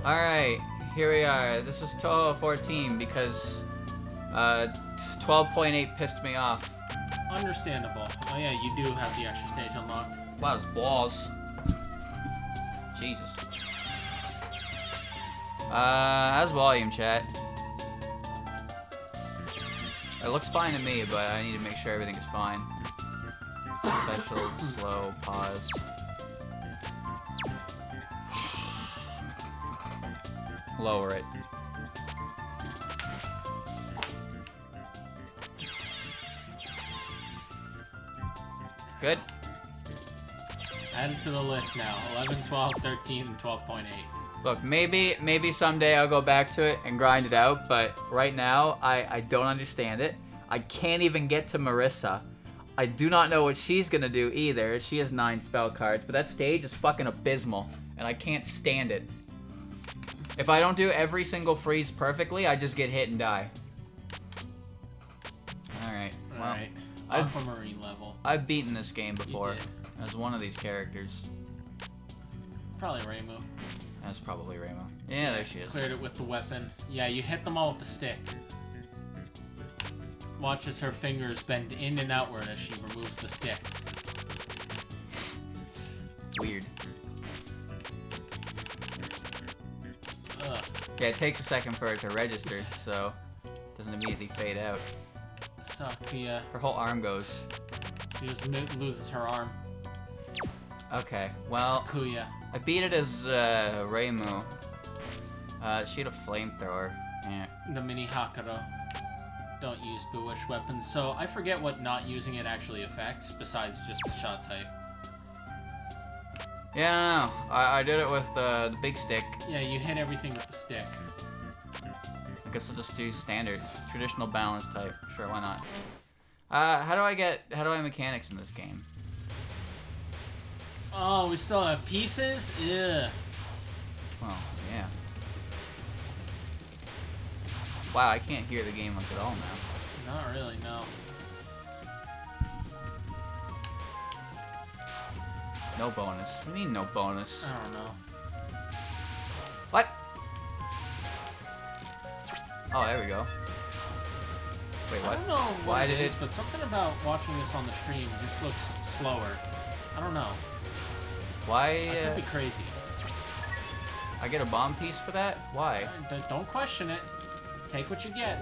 Alright, here we are. This is Touhou 14 because 12.8 pissed me off. Understandable. Oh yeah, you do have the extra stage unlocked. A lot of balls. Jesus. How's volume, chat? It looks fine to me, but I need to make sure everything is fine. Special, slow, pause. Lower it. Good. Add it to the list now. 11, 12, 13, and 12.8. Look, maybe someday I'll go back to it and grind it out, but right now, I don't understand it. I can't even get to Marissa. I do not know what she's gonna do either. She has 9 spell cards, but that stage is fucking abysmal, and I can't stand it. If I don't do every single freeze perfectly, I just get hit and die. Alright, well, Alright. Aquamarine level. I've beaten this game before as one of these characters. Probably Reimu. That's probably Reimu. Yeah, there she is. Cleared it with the weapon. Yeah, you hit them all with the stick. Watch as her fingers bend in and outward as she removes the stick. Weird. Ugh. Yeah, it takes a second for it to register, so it doesn't immediately fade out. Sakuya. Her whole arm goes. She just loses her arm. Okay, well, Sakuya. I beat it as Reimu. She had a flamethrower. Yeah. The mini Hakuro. Don't use bewitched weapons. So I forget what not using it actually affects, besides just the shot type. Yeah, no. I did it with the big stick. Yeah, you hit everything with the stick. I guess I'll just do standard, traditional balance type. Sure, why not? How do I mechanics in this game? Oh, we still have pieces? Ugh. Well, yeah. Wow, I can't hear the game like at all now. Not really, no. No bonus. What do you mean no bonus? I don't know. What? Oh, there we go. Wait, what? I don't know what Why it did is, it? but something about watching this on the stream just looks slower. I don't know. Why? I could be crazy. I get a bomb piece for that? Why? Don't question it. Take what you get.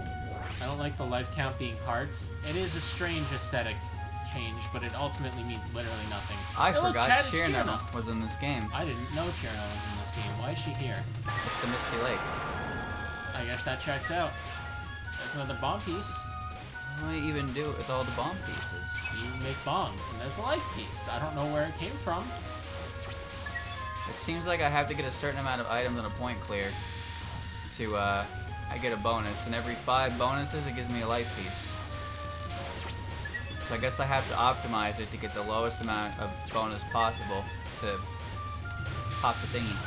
I don't like the life count being hearts. It is a strange aesthetic change, but it ultimately means literally nothing. I Hey, look, forgot Chad, it's Cirno was in this game. I didn't know Cirno was in this game. Why is she here? It's the Misty Lake. I guess that checks out. There's another bomb piece. What do I even do it with all the bomb pieces? You make bombs, and there's a life piece. I don't know where it came from. It seems like I have to get a certain amount of items on a point clear to, I get a bonus, and every 5 bonuses it gives me a life piece. So I guess I have to optimize it to get the lowest amount of bonus possible to pop the thingy.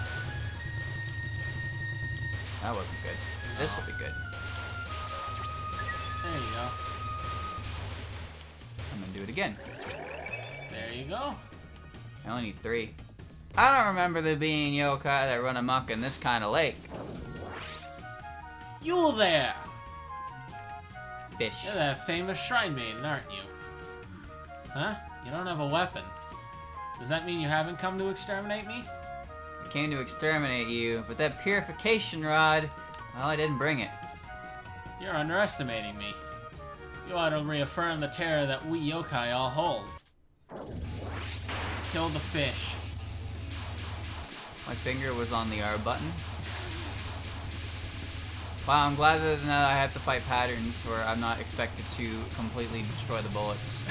That wasn't good. No. This will be good. There you go. I'm gonna do it again. There you go. I only need 3. I don't remember there being yokai that run amok in this kind of lake. You there! Fish. You're that famous shrine maiden, aren't you? Huh? You don't have a weapon. Does that mean you haven't come to exterminate me? I came to exterminate you, but that purification rod, well, I didn't bring it. You're underestimating me. You ought to reaffirm the terror that we yokai all hold. Kill the fish. My finger was on the R button. Wow, I'm glad that now I have to fight patterns where I'm not expected to completely destroy the bullets.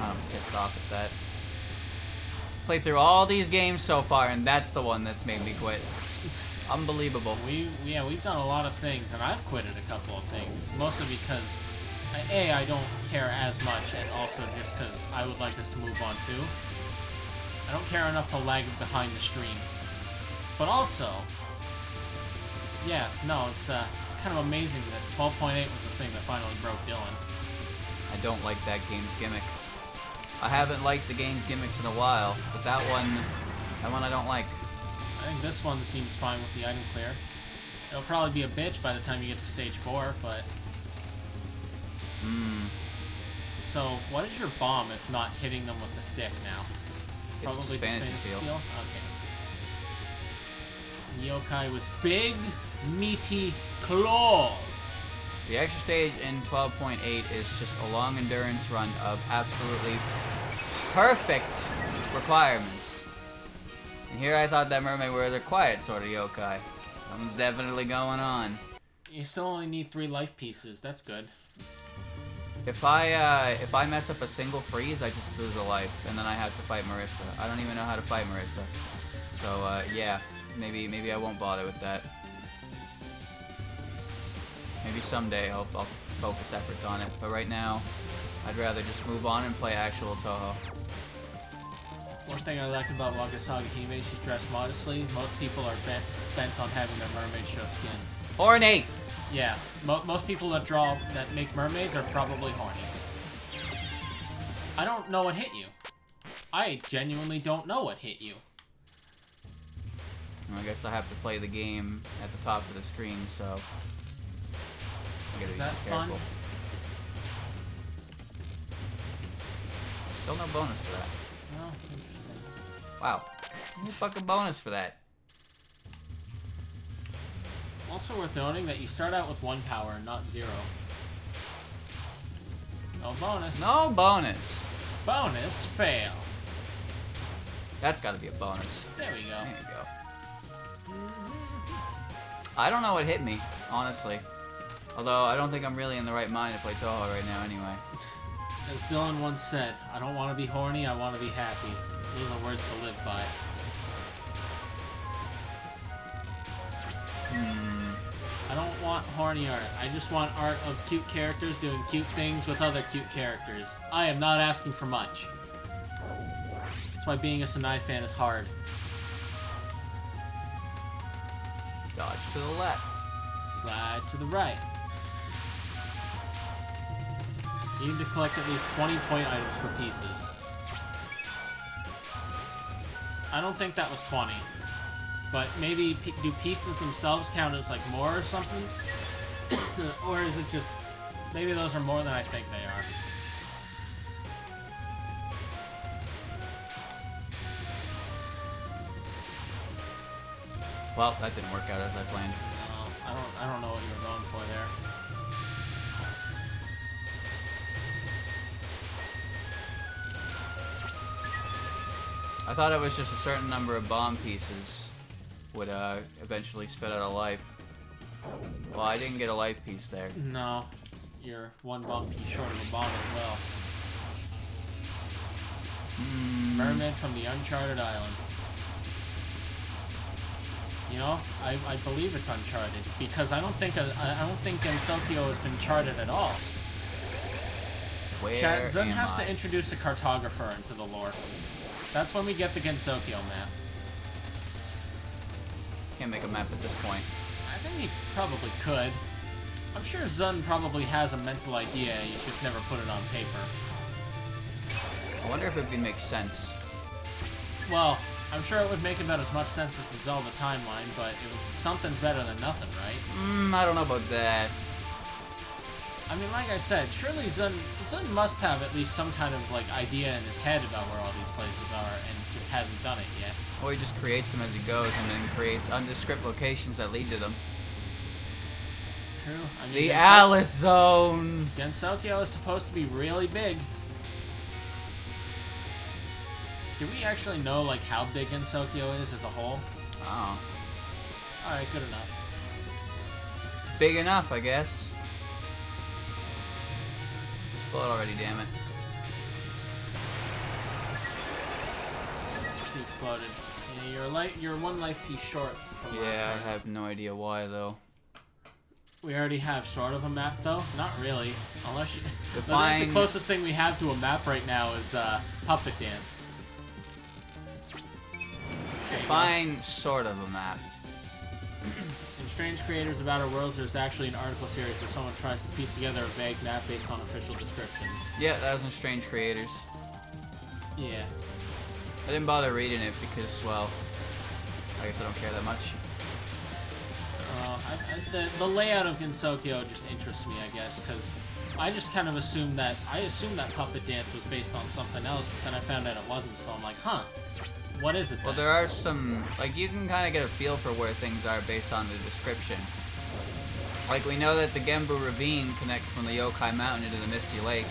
I'm pissed off at that. Played through all these games so far, and that's the one that's made me quit. Unbelievable. We've done a lot of things, and I've quitted a couple of things. Mostly because, A, I don't care as much, and also just because I would like us to move on too. I don't care enough to lag behind the stream. But also, yeah, no, it's kind of amazing that 12.8 was the thing that finally broke Dylan. I don't like that game's gimmick. I haven't liked the game's gimmicks in a while, but that one I don't like. I think this one seems fine with the item clear. It'll probably be a bitch by the time you get to stage 4, but... So, what is your bomb if not hitting them with the stick now? It's just fantasy seal. Okay. Yokai with big, meaty claws. The extra stage in 12.8 is just a long endurance run of absolutely perfect requirements. And here I thought that mermaid were the quiet sort of yokai. Something's definitely going on. You still only need 3 life pieces. That's good. If I mess up a single freeze, I just lose a life, and then I have to fight Marissa. I don't even know how to fight Marissa. So yeah, maybe I won't bother with that. Maybe someday I'll focus efforts on it, but right now, I'd rather just move on and play actual Touhou. One thing I like about Wakasaga Hime, she's dressed modestly. Most people are bent on having their mermaid show skin. Horny! Yeah, most people that make mermaids are probably horny. I don't know what hit you. I genuinely don't know what hit you. Well, I guess I have to play the game at the top of the screen, so... I gotta Is be that fun? careful. Still no bonus for that. Oh, interesting. Wow. No fucking bonus for that. Also worth noting that you start out with 1 power, not 0. No bonus. No bonus. Bonus fail. That's gotta be a bonus. There we go. There you go. I don't know what hit me, honestly. Although, I don't think I'm really in the right mind to play Touhou right now anyway. As Dylan once said, I don't want to be horny, I want to be happy. Those are words to live by. I don't want horny art. I just want art of cute characters doing cute things with other cute characters. I am not asking for much. That's why being a Sanai fan is hard. Dodge to the left. Slide to the right. You need to collect at least 20 point items for pieces. I don't think that was 20. But maybe do pieces themselves count as like more or something? Or is it just... Maybe those are more than I think they are. Well, that didn't work out as I planned. No, I don't know what you were going for there. I thought it was just a certain number of bomb pieces would eventually spit out a life. Well, I didn't get a life piece there. No, you're 1 bomb piece short of a bomb as well. Mermaid from the Uncharted Island. You know, I believe it's Uncharted because I don't think Gensokyo has been charted at all. Where Chat, Zun am has I? to introduce a cartographer into the lore. That's when we get the Gensokyo map. Can't make a map at this point. I think he probably could. I'm sure Zun probably has a mental idea, he's just never put it on paper. I wonder if it would make sense. Well, I'm sure it would make about as much sense as the Zelda timeline, but something's better than nothing, right? I don't know about that. I mean, like I said, surely Zun must have at least some kind of like idea in his head about where all these places are, and just hasn't done it yet. Or he just creates them as he goes and then creates undescript locations that lead to them. True. I mean, The Alice Zone! Gensokyo is supposed to be really big. Do we actually know like how big Gensokyo is as a whole? Oh. Alright, good enough. Big enough, I guess. Explode already, damn it. She exploded. Yeah, you're 1 life piece short from last Yeah, time. I have no idea why, though. We already have sort of a map, though. Not really. Unless you... Define... I think the closest thing we have to a map right now is Puppet Dance. Define sort of a map. In Strange Creators of Outer Worlds, there's actually an article series where someone tries to piece together a vague map based on official descriptions. Yeah, that was in Strange Creators. Yeah. I didn't bother reading it because, well, I I guess I don't care that much. The layout of Gensokyo just interests me, I guess, because I just kind of assumed that Puppet Dance was based on something else, but then I found out it wasn't, so I'm like, huh, what is it then? Well, there are some, like, you can kind of get a feel for where things are based on the description. Like, we know that the Genbu Ravine connects from the Yokai Mountain into the Misty Lake.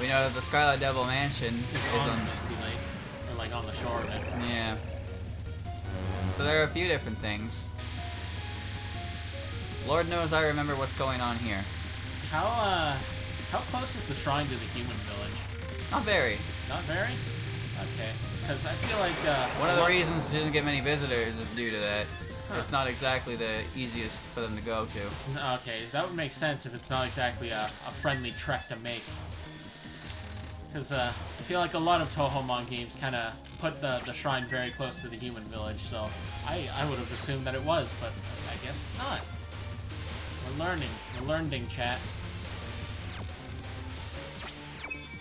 We know that the Scarlet Devil Mansion is on Misty Lake, or like on the shore of it. Yeah. So there are a few different things. Lord knows I remember what's going on here. How close is the shrine to the human village? Not very. Not very? Okay. Because I feel like... one of the reasons it didn't get many visitors is due to that. Huh. It's not exactly the easiest for them to go to. Okay, that would make sense if it's not exactly a friendly trek to make. Because I feel like a lot of Touhou games kind of put the shrine very close to the human village, so I would have assumed that it was, but I guess not. We're learning. We're learning, chat.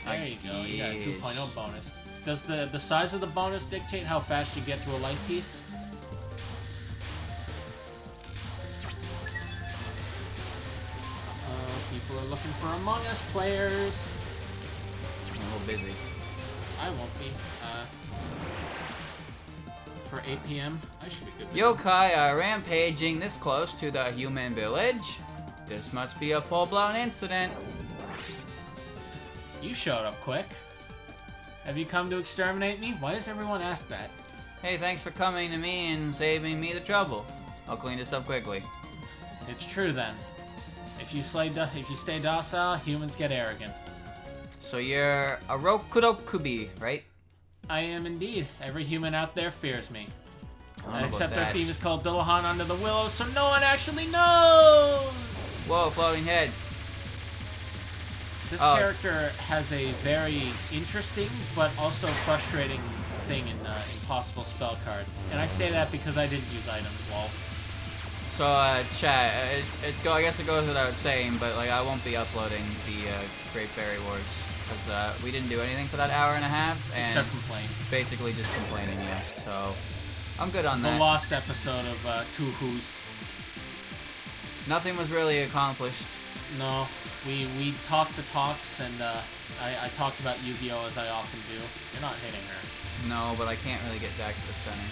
There you go. You got a 2.0 bonus. Does the size of the bonus dictate how fast you get to a life piece? People are looking for Among Us players. I'm a little busy. I won't be. For 8 p.m., I should be good. Yokai are rampaging this close to the human village. This must be a full-blown incident. You showed up quick. Have you come to exterminate me? Why does everyone ask that? Hey, thanks for coming to me and saving me the trouble. I'll clean this up quickly. It's true then. If you stay docile, humans get arrogant. So you're a Rokurokubi, right? I am indeed. Every human out there fears me. I don't know Except about our that. theme is called Dillahan Under the Willows, so no one actually knows! Whoa, floating head. This character has a very interesting, but also frustrating thing in Impossible Spell Card. And I say that because I didn't use items, lol. So, chat, I guess it goes without saying, but, like, I won't be uploading the Great Fairy Wars, because we didn't do anything for that hour and a half, and Except complain. basically just complaining, yeah, so I'm good on The that. lost episode of Touhou's. Nothing was really accomplished. No, we talked the talks, and I talked about Yu-Gi-Oh! As I often do. You're not hitting her. No, but I can't really get back to the center.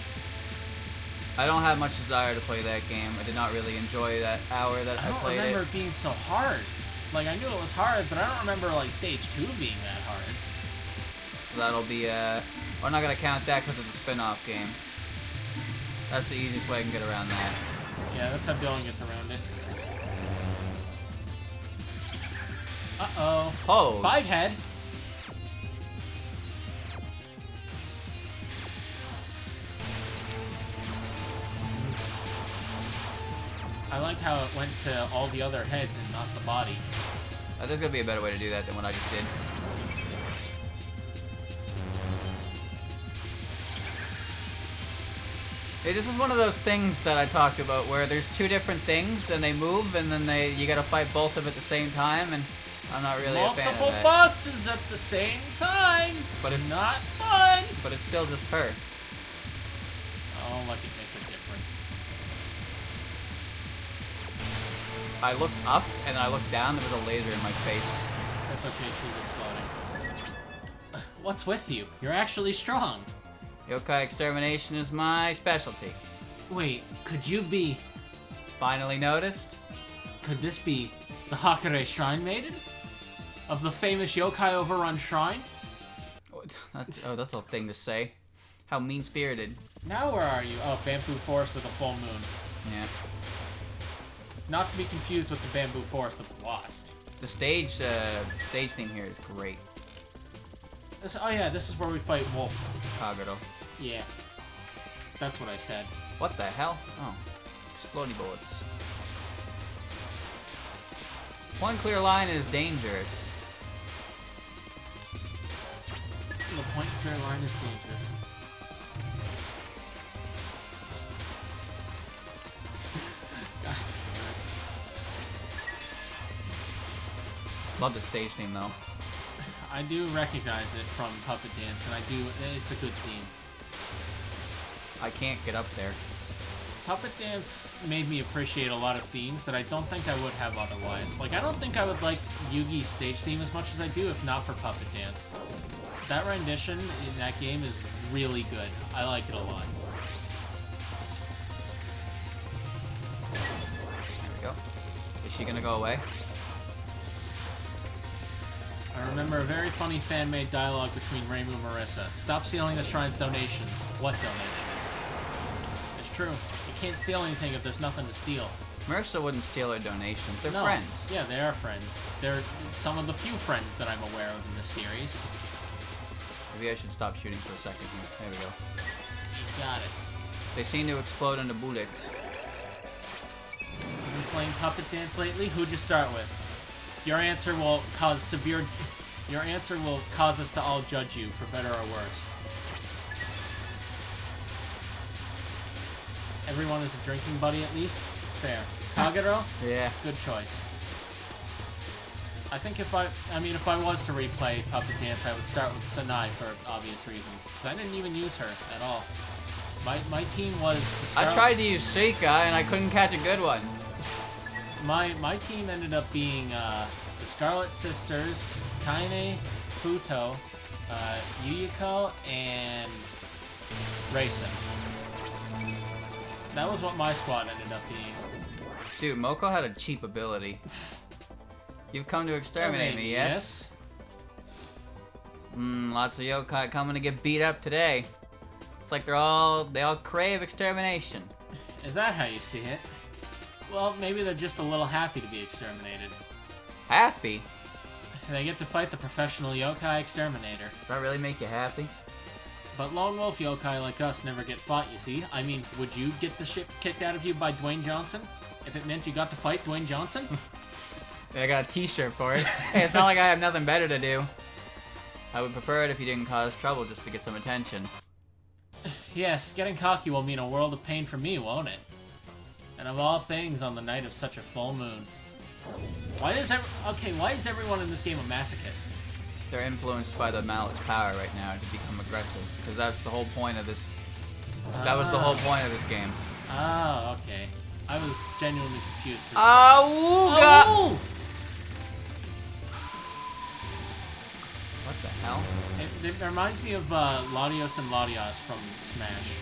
I don't have much desire to play that game. I did not really enjoy that hour that I played it. I don't remember it being so hard. Like, I knew it was hard, but I don't remember, like, Stage 2 being that hard. So that'll be, we're not going to count that because it's a spin-off game. That's the easiest way I can get around that. Yeah, that's how Dylan gets around it. Uh-oh. Oh! 5-head. I like how it went to all the other heads and not the body. There's gonna be a better way to do that than what I just did. Hey, this is one of those things that I talked about where there's two different things and they move and then you gotta fight both of them at the same time, and I'm not really a fan of Multiple that. bosses at the same time. But it's not fun. But it's still just her. Oh, like it makes a difference. I looked up and I looked down, there was a laser in my face. That's okay, she's exploding. What's with you? You're actually strong. Yokai extermination is my specialty. Wait, could you be... Finally noticed? Could this be the Hakare Shrine Maiden? Of the famous yokai overrun shrine? That's a thing to say. How mean-spirited. Now where are you? Oh, Bamboo Forest of the Full Moon. Yeah. Not to be confused with the Bamboo Forest of the Lost. The stage theme here is great. Oh yeah, this is where we fight Wolf. Kagero. Yeah. That's what I said. What the hell? Oh. Exploding bullets. One clear line is dangerous. The point clear line is dangerous. God damn it. Love the stage theme though. I do recognize it from Puppet Dance, and it's a good theme. I can't get up there. Puppet Dance made me appreciate a lot of themes that I don't think I would have otherwise. Like, I don't think I would like Yugi's stage theme as much as I do if not for Puppet Dance. That rendition in that game is really good. I like it a lot. There we go. Is she gonna go away? I remember a very funny fan-made dialogue between Reimu and Marissa. Stop stealing the shrine's donations. What donations? It's true. You can't steal anything if there's nothing to steal. Marissa wouldn't steal her donations. They're No. friends. Yeah, they are friends. They're some of the few friends that I'm aware of in this series. Maybe I should stop shooting for a second here. There we go. You got it. They seem to explode into bullets. You've been playing Puppet Dance lately? Who'd you start with? Your answer will cause us to all judge you, for better or worse. Everyone is a drinking buddy at least? Fair. Kagero? Yeah. Good choice. I think if I was to replay Puppet Dance, I would start with Sanai for obvious reasons. Because I didn't even use her at all. My team was... I tried to use Seika and I couldn't catch a good one. My team ended up being the Scarlet Sisters, Kaine, Futo, Yuyiko, and Raisin. That was what my squad ended up being. Dude, Moko had a cheap ability. You've come to exterminate me, yes? Lots of yokai coming to get beat up today. It's like they all crave extermination. Is that how you see it? Well, maybe they're just a little happy to be exterminated. Happy? They get to fight the professional yokai exterminator. Does that really make you happy? But lone wolf yokai like us never get fought, you see. I mean, would you get the shit kicked out of you by Dwayne Johnson? If it meant you got to fight Dwayne Johnson? I got a t-shirt for it. Hey, it's not like I have nothing better to do. I would prefer it if you didn't cause trouble just to get some attention. Yes, getting cocky will mean a world of pain for me, won't it? And of all things, on the night of such a full moon. Why is everyone in this game a masochist? They're influenced by the mallet's power right now to become aggressive. Because that's the whole point of this. That was the whole point of this game. Oh, okay. I was genuinely confused. Awooga! Oh! What the hell? It reminds me of Latios and Latios from Smash.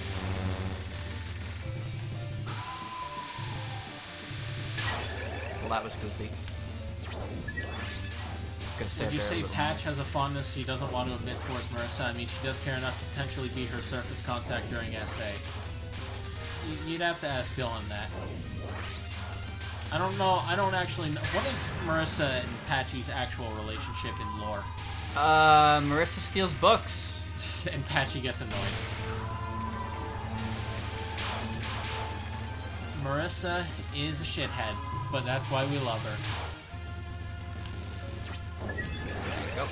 Well, that was goofy. Would you say Patch has a fondness she doesn't want to admit towards Marissa? I mean, she does care enough to potentially be her surface contact during SA. You'd have to ask Dylan that. I don't know. I don't actually know. What is Marissa and Patchy's actual relationship in lore? Marissa steals books. And Patchy gets annoyed. Marissa is a shithead, but that's why we love her. Go.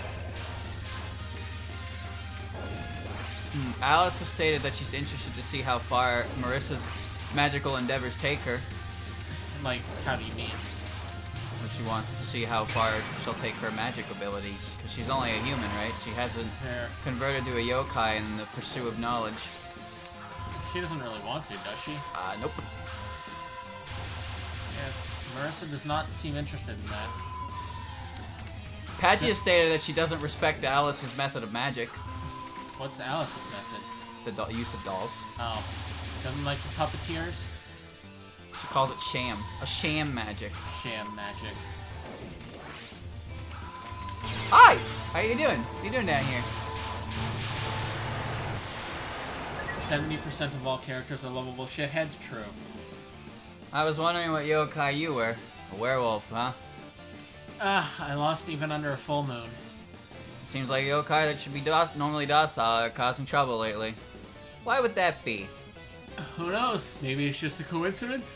Alice has stated that she's interested to see how far Marissa's magical endeavors take her. Like, how do you mean? Well, she wants to see how far she'll take her magic abilities, because she's only a human, right? She hasn't converted to a yokai in the pursuit of knowledge. She doesn't really want to, does she? Nope. Yeah, Marissa does not seem interested in that. Patchy has stated that she doesn't respect Alice's method of magic. What's Alice's method? The use of dolls. Oh. Doesn't like the puppeteers? She calls it sham. A sham magic. Sham magic. Hi! How you doing? What are you doing down here? 70% of all characters are lovable shitheads? True. I was wondering what yokai you were. A werewolf, huh? I lost even under a full moon. Seems like yokai that should be normally docile are causing trouble lately. Why would that be? Who knows? Maybe it's just a coincidence?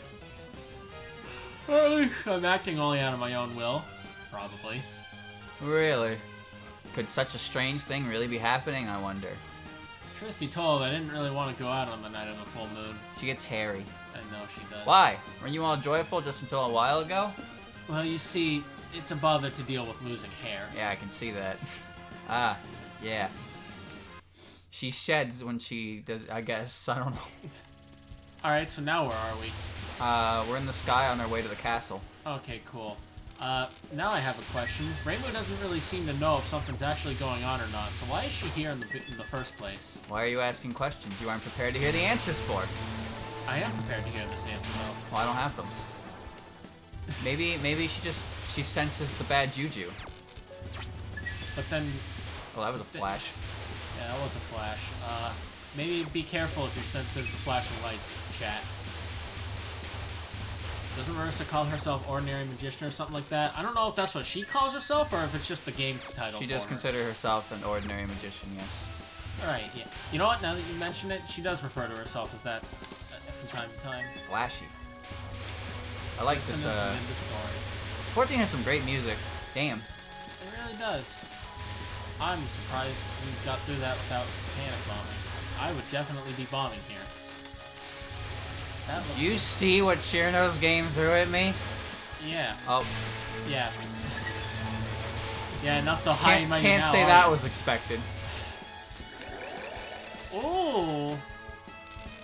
Or at least I'm acting only out of my own will. Probably. Really? Could such a strange thing really be happening, I wonder? Truth be told, I didn't really want to go out on the night of a full moon. She gets hairy. I know she does. Why? Weren't you all joyful just until a while ago? Well, you see, it's a bother to deal with losing hair. Yeah, I can see that. Yeah. She sheds when she does, I guess. I don't know. Alright, so now where are we? We're in the sky on our way to the castle. Okay, cool. Now I have a question. Rainbow doesn't really seem to know if something's actually going on or not, so why is she here in the first place? Why are you asking questions you aren't prepared to hear the answers for? I am prepared to hear this answer, though. Well, I don't have them. Maybe she senses the bad juju. But then... Well, that was a flash. Yeah, that was a flash. Maybe be careful if you're sensitive to flashing lights, chat. Doesn't Marissa call herself Ordinary Magician or something like that? I don't know if that's what she calls herself or if it's just the game's title. She does consider herself an ordinary magician, yes. Alright, yeah. You know what? Now that you mention it, she does refer to herself as that from time to time. Flashy. I like this, story. 14 has some great music. Damn. It really does. I'm surprised we got through that without panic bombing. I would definitely be bombing here. You see what Cirno's game threw at me? Yeah. Oh. Yeah. Yeah, not so high mighty now. Can't say that was expected. Oh.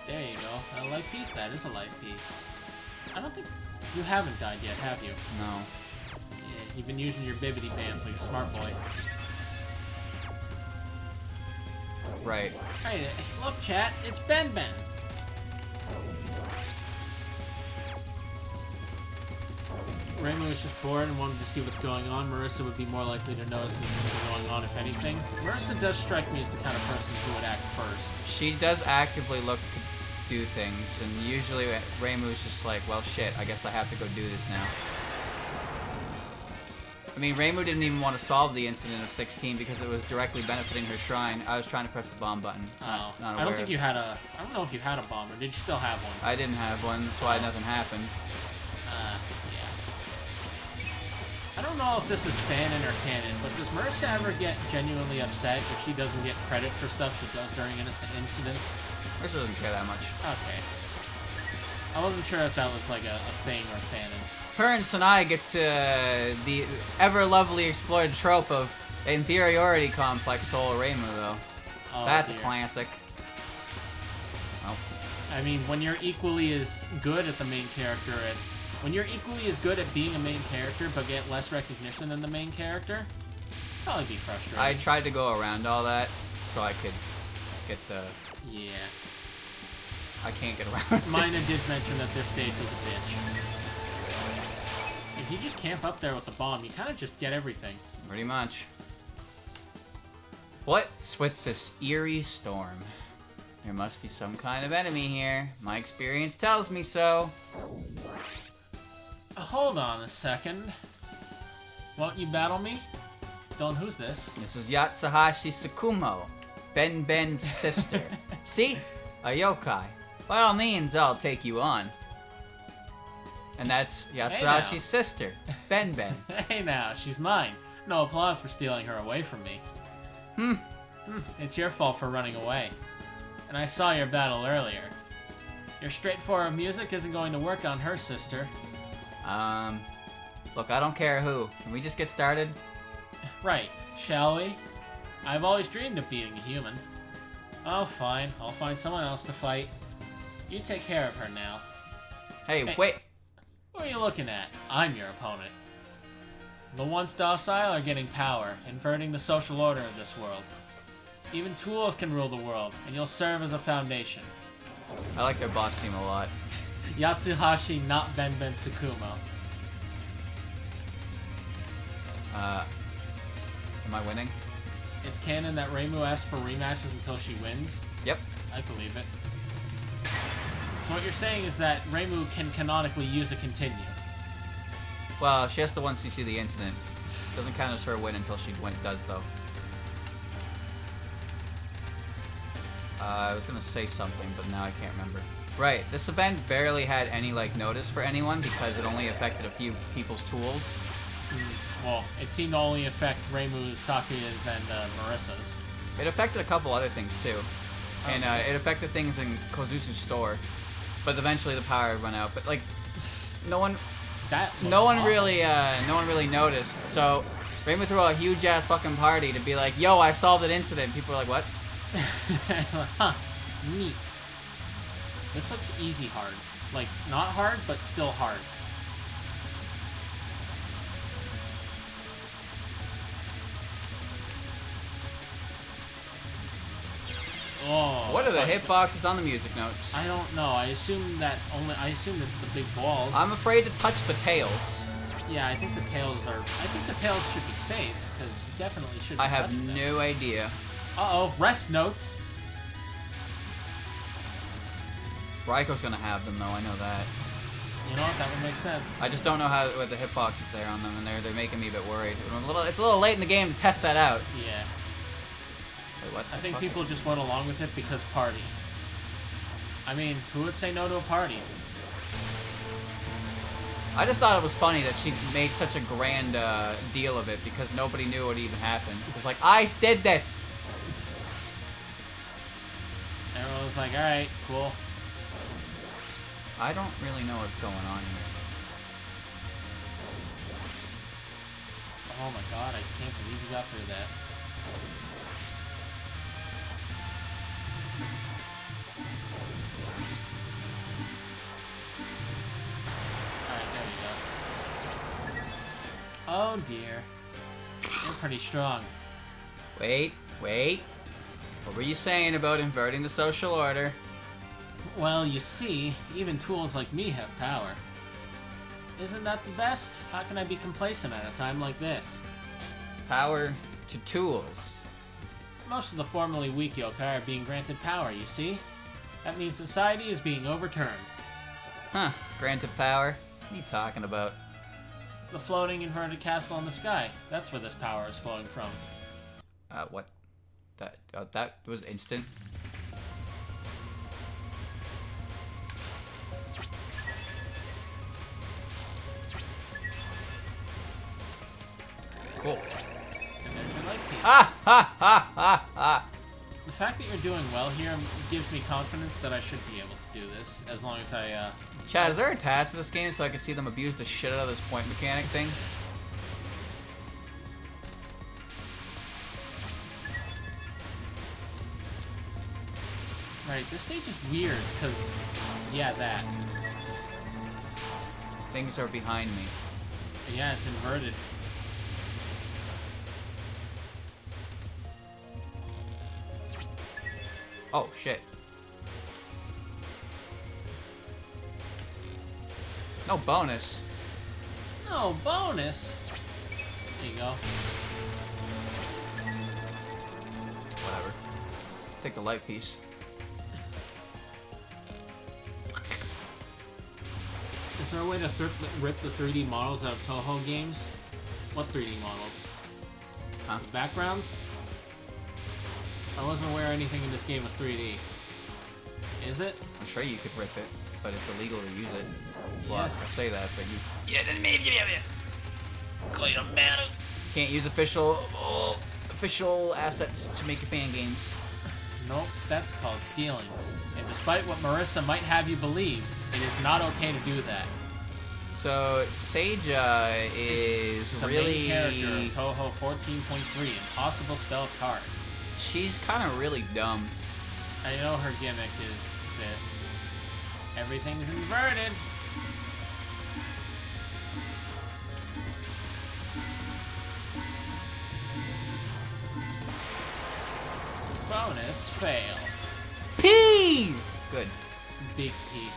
There you go. A life piece? That is a life piece. I don't think... You haven't died yet, have you? No. Yeah, you've been using your bibbity bands like a smart boy. Right. Hey, look, chat. It's Ben. Raymond was just bored and wanted to see what's going on. Marissa would be more likely to notice something going on, if anything. Marissa does strike me as the kind of person who would act first. She does actively look to do things, and usually Raymu's just like, well, shit, I guess I have to go do this now. I mean, Raymu didn't even want to solve the incident of 16 because it was directly benefiting her shrine. I was trying to press the bomb button. I don't think you had a... I don't know if you had a bomb, or did you still have one? I didn't have one, that's why nothing happened. Yeah. I don't know if this is fanon or canon, but does Marissa ever get genuinely upset if she doesn't get credit for stuff she does during innocent incidents? Marissa doesn't care that much. Okay. I wasn't sure if that was like a thing or fanon. Her and Sanai get to the ever-lovely explored trope of inferiority complex Soul Raymu, though. Oh, that's dear. a classic. Oh. I mean, when you're equally as good at the main character when you're equally as good at being a main character but get less recognition than the main character, probably be frustrating. I tried to go around all that so I could get the... Yeah. I can't get around it. Mina did mention that this stage was a bitch. If you just camp up there with the bomb, you kind of just get everything. Pretty much. What's with this eerie storm? There must be some kind of enemy here. My experience tells me so. Hold on a second. Won't you battle me? Dylan, who's this? This is Yatsuhashi Tsukumo, Ben's sister. See? A yokai. By all means, I'll take you on. And that's Yatsuhashi's sister, Ben. Hey now, she's mine. No applause for stealing her away from me. It's your fault for running away. And I saw your battle earlier. Your straightforward music isn't going to work on her sister. Look, I don't care who. Can we just get started? Right, shall we? I've always dreamed of beating a human. Oh, fine. I'll find someone else to fight. You take care of her now. Hey, wait! What are you looking at? I'm your opponent. The once docile are getting power, inverting the social order of this world. Even tools can rule the world, and you'll serve as a foundation. I like their boss team a lot. Yatsuhashi, not Ben Tsukumo. Am I winning? It's canon that Raymu asks for rematches until she wins. Yep. I believe it. So what you're saying is that Raymu can canonically use a continue. Well, she has to once you see the incident. Doesn't count as her win until she does, though. I was gonna say something, but now I can't remember. Right, this event barely had any, notice for anyone because it only affected a few people's tools. Well, it seemed to only affect Raymu's, Sakuya's, and Marissa's. It affected a couple other things, too. And it affected things in Kozusu's store. But eventually the power went out. But, no one really noticed. So, Raymu threw a huge-ass fucking party to be like, yo, I solved an incident. People were like, what? Huh. Neat. This looks easy hard. Like, not hard, but still hard. Oh. What are the hitboxes on the music notes? I don't know. I assume it's the big balls. I'm afraid to touch the tails. Yeah, I think the tails should be safe, because you definitely shouldn't I have touch them. no idea. Uh-oh, rest notes. Raiko's gonna have them though, I know that. You know what? That would make sense. I just don't know what the hitboxes there on them, and they're making me a bit worried. It's a little late in the game to test that out. Yeah. Wait, what? I think people just went along with it because party. I mean, who would say no to a party? I just thought it was funny that she made such a grand deal of it because nobody knew what even happened. It was like, I did this! Everyone was like, alright, cool. I don't really know what's going on here. Oh my god, I can't believe you got through that. Alright, there you go. Oh dear. You're pretty strong. Wait. What were you saying about inverting the social order? Well, you see, even tools like me have power. Isn't that the best? How can I be complacent at a time like this? Power to tools. Most of the formerly weak yokai are being granted power, you see? That means society is being overturned. Huh, granted power? What are you talking about? The floating inverted castle in the sky. That's where this power is flowing from. What? That was instant. Cool. And there's your light piece. Ha! The fact that you're doing well here gives me confidence that I should be able to do this, as long as I, Chad, is there a task in this game so I can see them abuse the shit out of this point mechanic thing? Right, this stage is weird, because, yeah, that. Things are behind me. Yeah, it's inverted. Oh, shit. No bonus. No bonus! There you go. Whatever. Take the light piece. Is there a way to rip the 3D models out of Touhou games? What 3D models? Huh? The backgrounds? I wasn't aware anything in this game was 3D. Is it? I'm sure you could rip it, but it's illegal to use it. Well, Yes. I say that, but you can't use official assets to make your fan games. Nope, that's called stealing. And despite what Marissa might have you believe, it is not okay to do that. So Seija is The really main character of Touhou 14.3, Impossible Spell Card. she's kind of really dumb. I know her gimmick is this. Everything's inverted. Bonus fail. P. Good. Big P.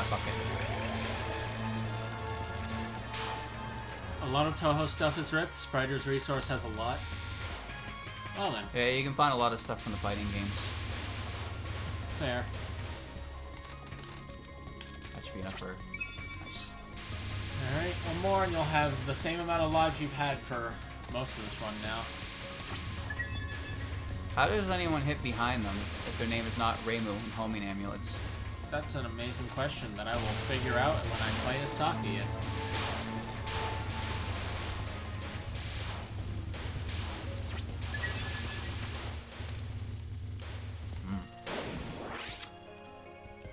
Fuck it. A lot of Touhou stuff is ripped. Spriter's Resource has a lot. Well then, Yeah, you can find a lot of stuff from the fighting games. fair. That should be enough for. Nice. Alright, one more and you'll have the same amount of lodge you've had for most of this run now. How does anyone hit behind them if their name is not Reimu and homing amulets? That's an amazing question that I will figure out when I play as Saki.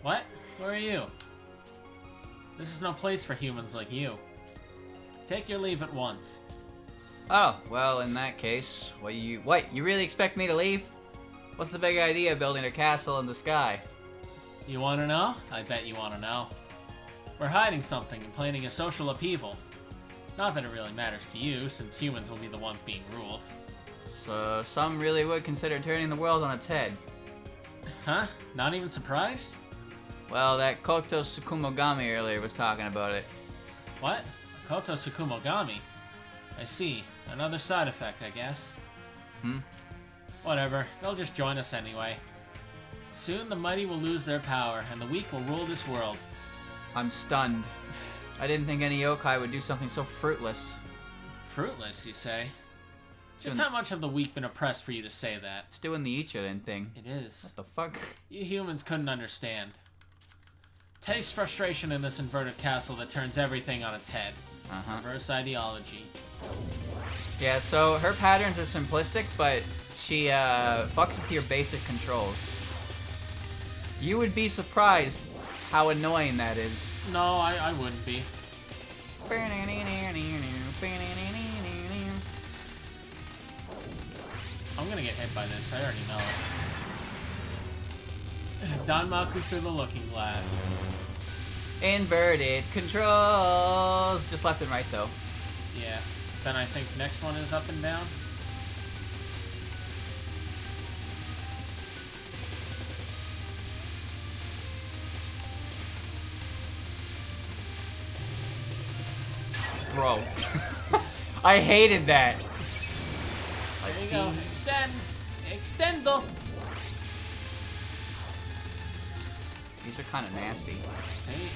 What? Where are you? This is no place for humans like you. Take your leave at once. Oh, well, in that case, what, you really expect me to leave? What's the big idea of building a castle in the sky? You want to know? I bet you want to know. We're hiding something and planning a social upheaval. Not that it really matters to you, since humans will be the ones being ruled. So, some really would consider turning the world on its head. Huh? Not even surprised? Well, that Koto Tsukumogami earlier was talking about it. What? Koto Tsukumogami? I see. Another side effect, I guess. Whatever. They'll just join us anyway. Soon the mighty will lose their power, and the weak will rule this world. I'm stunned. I didn't think any yokai would do something so fruitless. Fruitless, you say? Just Shouldn't- how much have the weak been oppressed for you to say that? It's doing the Ichirin thing. It is. What the fuck? You humans couldn't understand. Taste frustration in this inverted castle that turns everything on its head. Reverse ideology. Yeah, so her patterns are simplistic, but she fucks with your basic controls. You would be surprised how annoying that is. No, I wouldn't be. I'm gonna get hit by this, I already know it. Danmaku through the looking glass. Inverted controls. Just left and right, though. Yeah. Then I think next one is up and down. Bro. I hated that. There you go. Extend! Extendo! These are kind of nasty.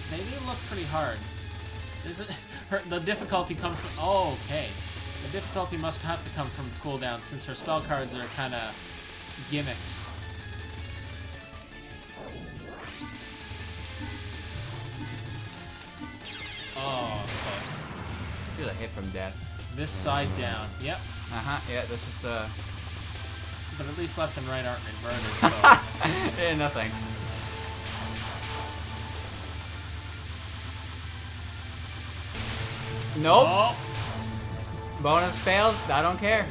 They do look pretty hard. The difficulty comes from... Oh, okay. The difficulty must have to come from cooldown, since her spell cards are kind of gimmicks. Oh, close. Here's a hit from death. This side down. Yep. Yeah, this is the... But at least left and right aren't inverted, so... Yeah, no thanks. Nope. Oh. Bonus failed. I don't care.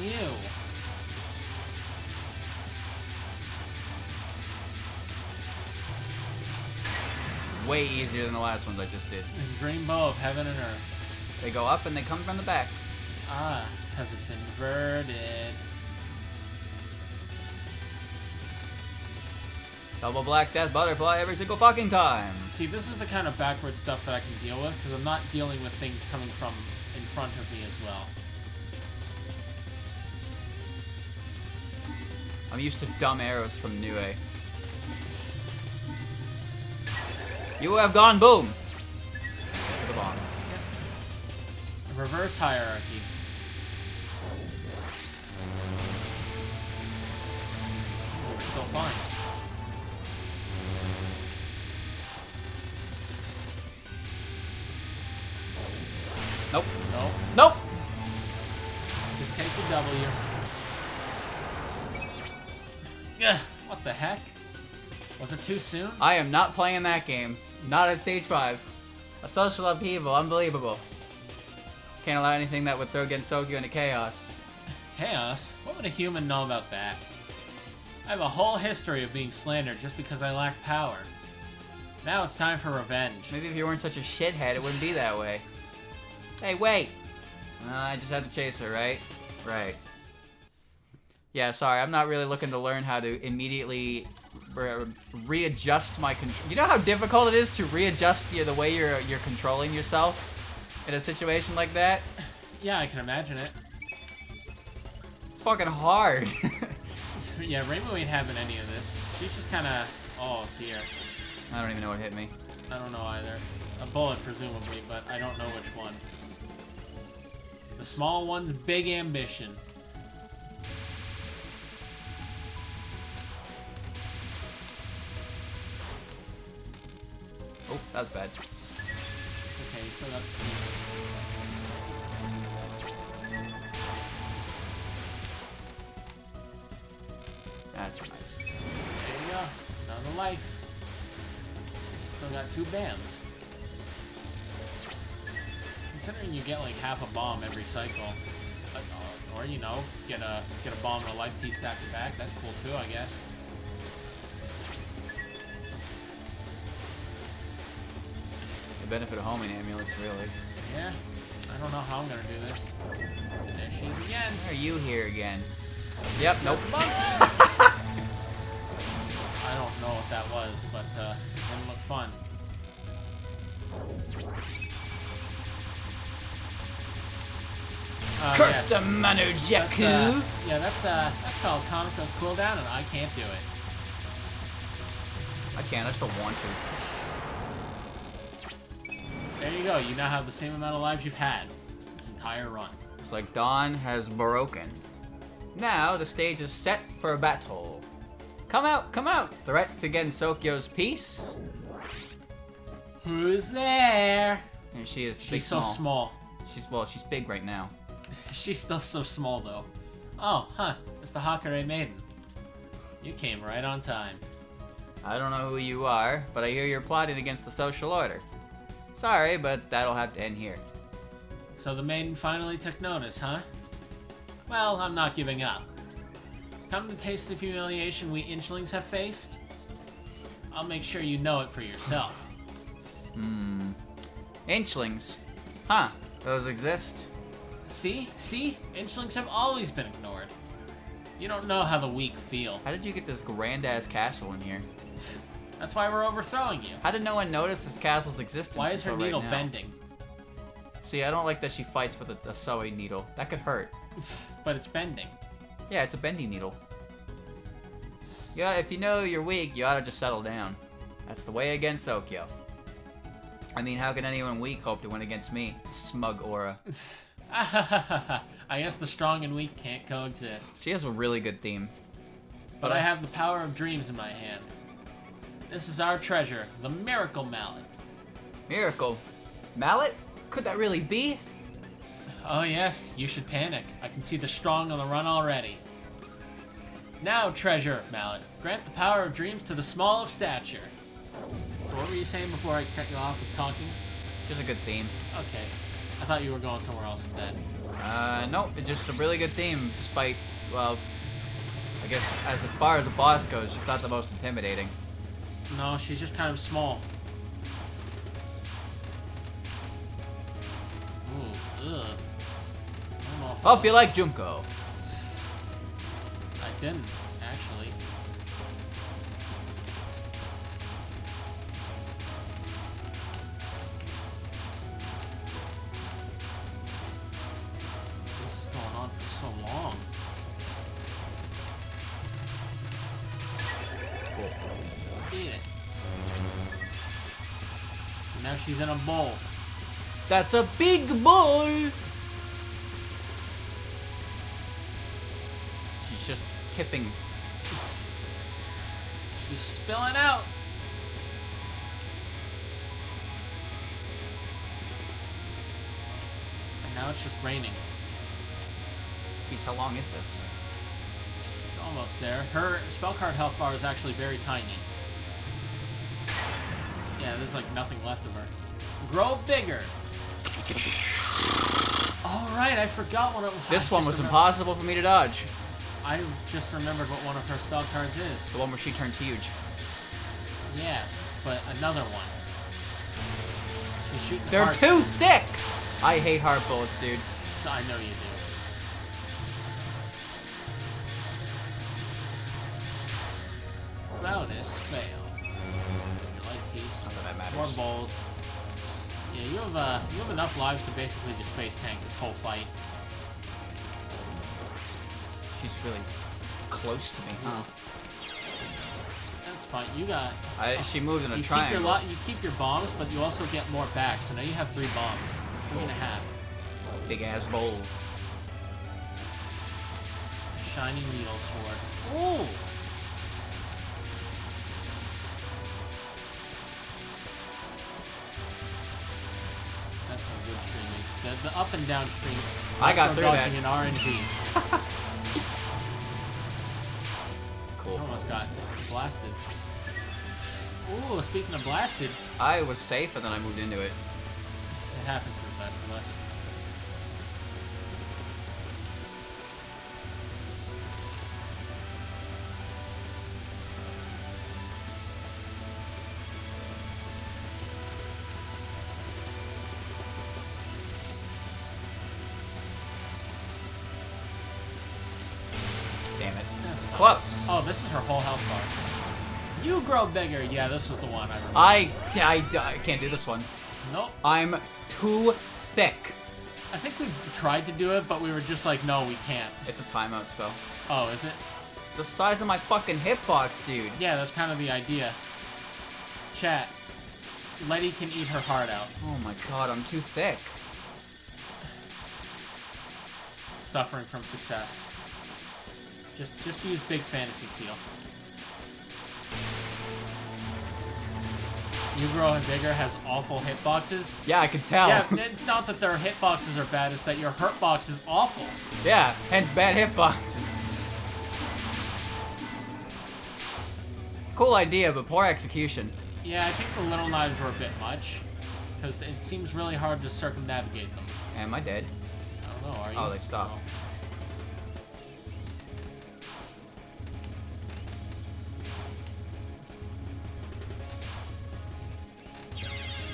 Ew. Way easier than the last ones I just did. Dream bow of heaven and earth. They go up and they come from the back. Ah, because it's inverted. Double black death butterfly every single fucking time. See, this is the kind of backward stuff that I can deal with, because I'm not dealing with things coming from in front of me as well. I'm used to dumb arrows from Nue. You have gone boom! To the bomb. Yep. Reverse hierarchy. Still fine. Nope. Nope. Nope! Just take the W. Ugh, what the heck? Was it too soon? I am not playing that game. Not at stage 5. A social upheaval, unbelievable. Can't allow anything that would throw Gensokyo into chaos. Chaos? What would a human know about that? I have a whole history of being slandered just because I lack power. Now it's time for revenge. Maybe if you weren't such a shithead, it wouldn't be that way. Hey, wait! I just had to chase her, right? Right. Yeah, sorry, I'm not really looking to learn how to immediately readjust my control. You know how difficult it is to readjust the way you're controlling yourself in a situation like that? Yeah, I can imagine it. It's fucking hard. Yeah, Rainbow ain't having any of this. She's just kind of... Oh, dear. I don't even know what hit me. I don't know either. A bullet, presumably, but I don't know which one. The small one's big ambition. Oh, that was bad. Okay, so that's... That's nice. There you go. Another life. Still got 2 bands. considering you get like half a bomb every cycle, or you know, get a bomb and a life piece back to back. That's cool too, I guess. The benefit of homing amulets, really. Yeah. I don't know how I'm gonna do this. There she is again. Are you here again? Yep. Nope. I don't know what that was, but it didn't look fun. Curse the Manu Jaku! That's called Kaneko's cooldown, and I can't do it. I can't, I still want to. There you go, you now have the same amount of lives you've had this entire run. It's like Dawn has broken. Now the stage is set for a battle. Come out, come out! Threat against Sokyo's peace. Who's there? And she is She's so small. She's big right now. She's still so small, though. Oh, huh. It's the Hakare Maiden. You came right on time. I don't know who you are, but I hear you're plotting against the social order. Sorry, but that'll have to end here. So the maiden finally took notice, huh? Well, I'm not giving up. Come to taste the humiliation we Inchlings have faced? I'll make sure you know it for yourself. Inchlings. Huh, those exist? See? Inchlings have always been ignored. You don't know how the weak feel. How did you get this grand-ass castle in here? That's why we're overthrowing you. How did no one notice this castle's existence Why is her until needle right now? bending? See, I don't like that she fights with a sewing needle. That could hurt. But it's bending. Yeah, it's a bendy needle. Yeah, if you know you're weak, you ought to just settle down. That's the way against Sokyo. I mean, how can anyone weak hope to win against me? Smug aura. I guess the strong and weak can't coexist. She has a really good theme. But I have the power of dreams in my hand. This is our treasure, the Miracle Mallet. Miracle? Mallet? Could that really be? Oh yes, you should panic. I can see the strong on the run already. Now, treasure, Mallet. Grant the power of dreams to the small of stature. So what were you saying before I cut you off with talking? Just a good theme. Okay. I thought you were going somewhere else with that. No, it's just a really good theme, despite, well, I guess as far as the boss goes, she's not the most intimidating. No, she's just kind of small. Ooh, ugh. I don't know if Hope you like Junko. I didn't, actually. This is going on for so long. Eat it. And now she's in a bowl. That's a big bowl! She's just tipping. She's spilling out. And now it's just raining. Jeez, how long is this? She's almost there. Her spell card health bar is actually very tiny. Yeah, there's like nothing left of her. Grow bigger. Alright, I forgot what it was. This one was impossible for me to dodge. I just remembered what one of her spell cards is. The one where she turns huge. Yeah, but another one. She's shooting They're hard. too thick! I hate hard bullets, dude. I know you do. Loudest fail. Your life piece. Not that that More matters. bowls. Yeah, you have enough lives to basically just face tank this whole fight. She's really close to me, huh? That's fine. You got. She moved in a You triangle. keep your bombs, but you also get more back. So now you have 3 bombs. 3.5. Big ass bowl. Shining needle sword. Ooh. That's some good streaming. The up and down stream. I got through that. In RNG. Cool. Almost got blasted. Ooh, speaking of blasted, I was safe and then I moved into it. it happens to the Last of Us. Damn it. That's fine. Close. Oh, this is her whole health bar. You grow bigger. Yeah, this was the one I remember. I can't do this one. Nope. I'm too thick. I think we tried to do it, but we were just like, no, we can't. It's a timeout spell. Oh, is it? The size of my fucking hitbox, dude. Yeah, that's kind of the idea. Chat. Letty can eat her heart out. Oh my god, I'm too thick. Suffering from success. Just use Big Fantasy Seal. You Growing Bigger has awful hitboxes. Yeah, I can tell. Yeah, it's not that their hitboxes are bad, it's that your hurtbox is awful. Yeah, hence bad hitboxes. Cool idea, but poor execution. Yeah, I think the little knives were a bit much. Because it seems really hard to circumnavigate them. Am I dead? I don't know, are you? Oh, they stopped.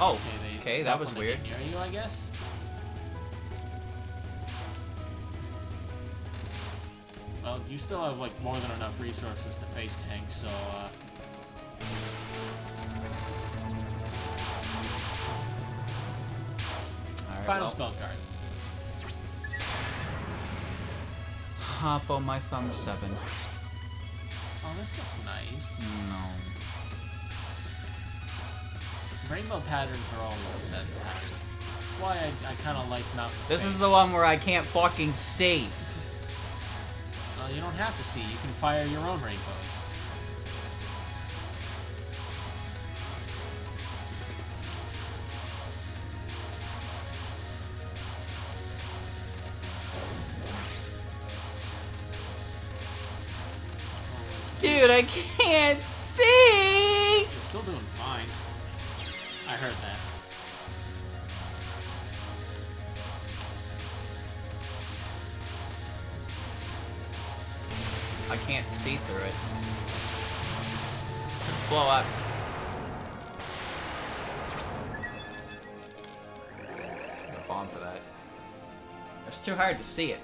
Oh, they okay, stop that was when they weird. get near you, I guess. Well, you still have like more than enough resources to face tanks, so Alright, final well, spell card. hop on my thumb 7. Oh, this looks nice. No. Rainbow patterns are always the best patterns. That's why I kind of like not. This is the one where I can't fucking see. You don't have to see. You can fire your own rainbows. Dude, I can't see! You're still doing fine. I heard that. I can't see through it. Just blow up. Got a bomb for that. It's too hard to see it.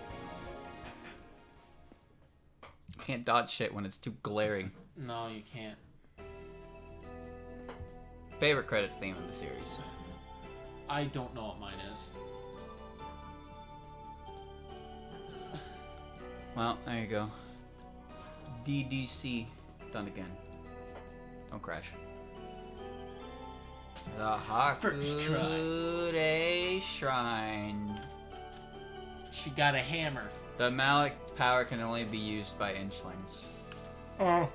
Can't dodge shit when it's too glaring. No, you can't. Favorite credits theme of the series. I don't know what mine is. Well, there you go. DDC done again. Don't crash. The First try. Hakude Shrine. She got a hammer. The Malik power can only be used by inchlings. Oh.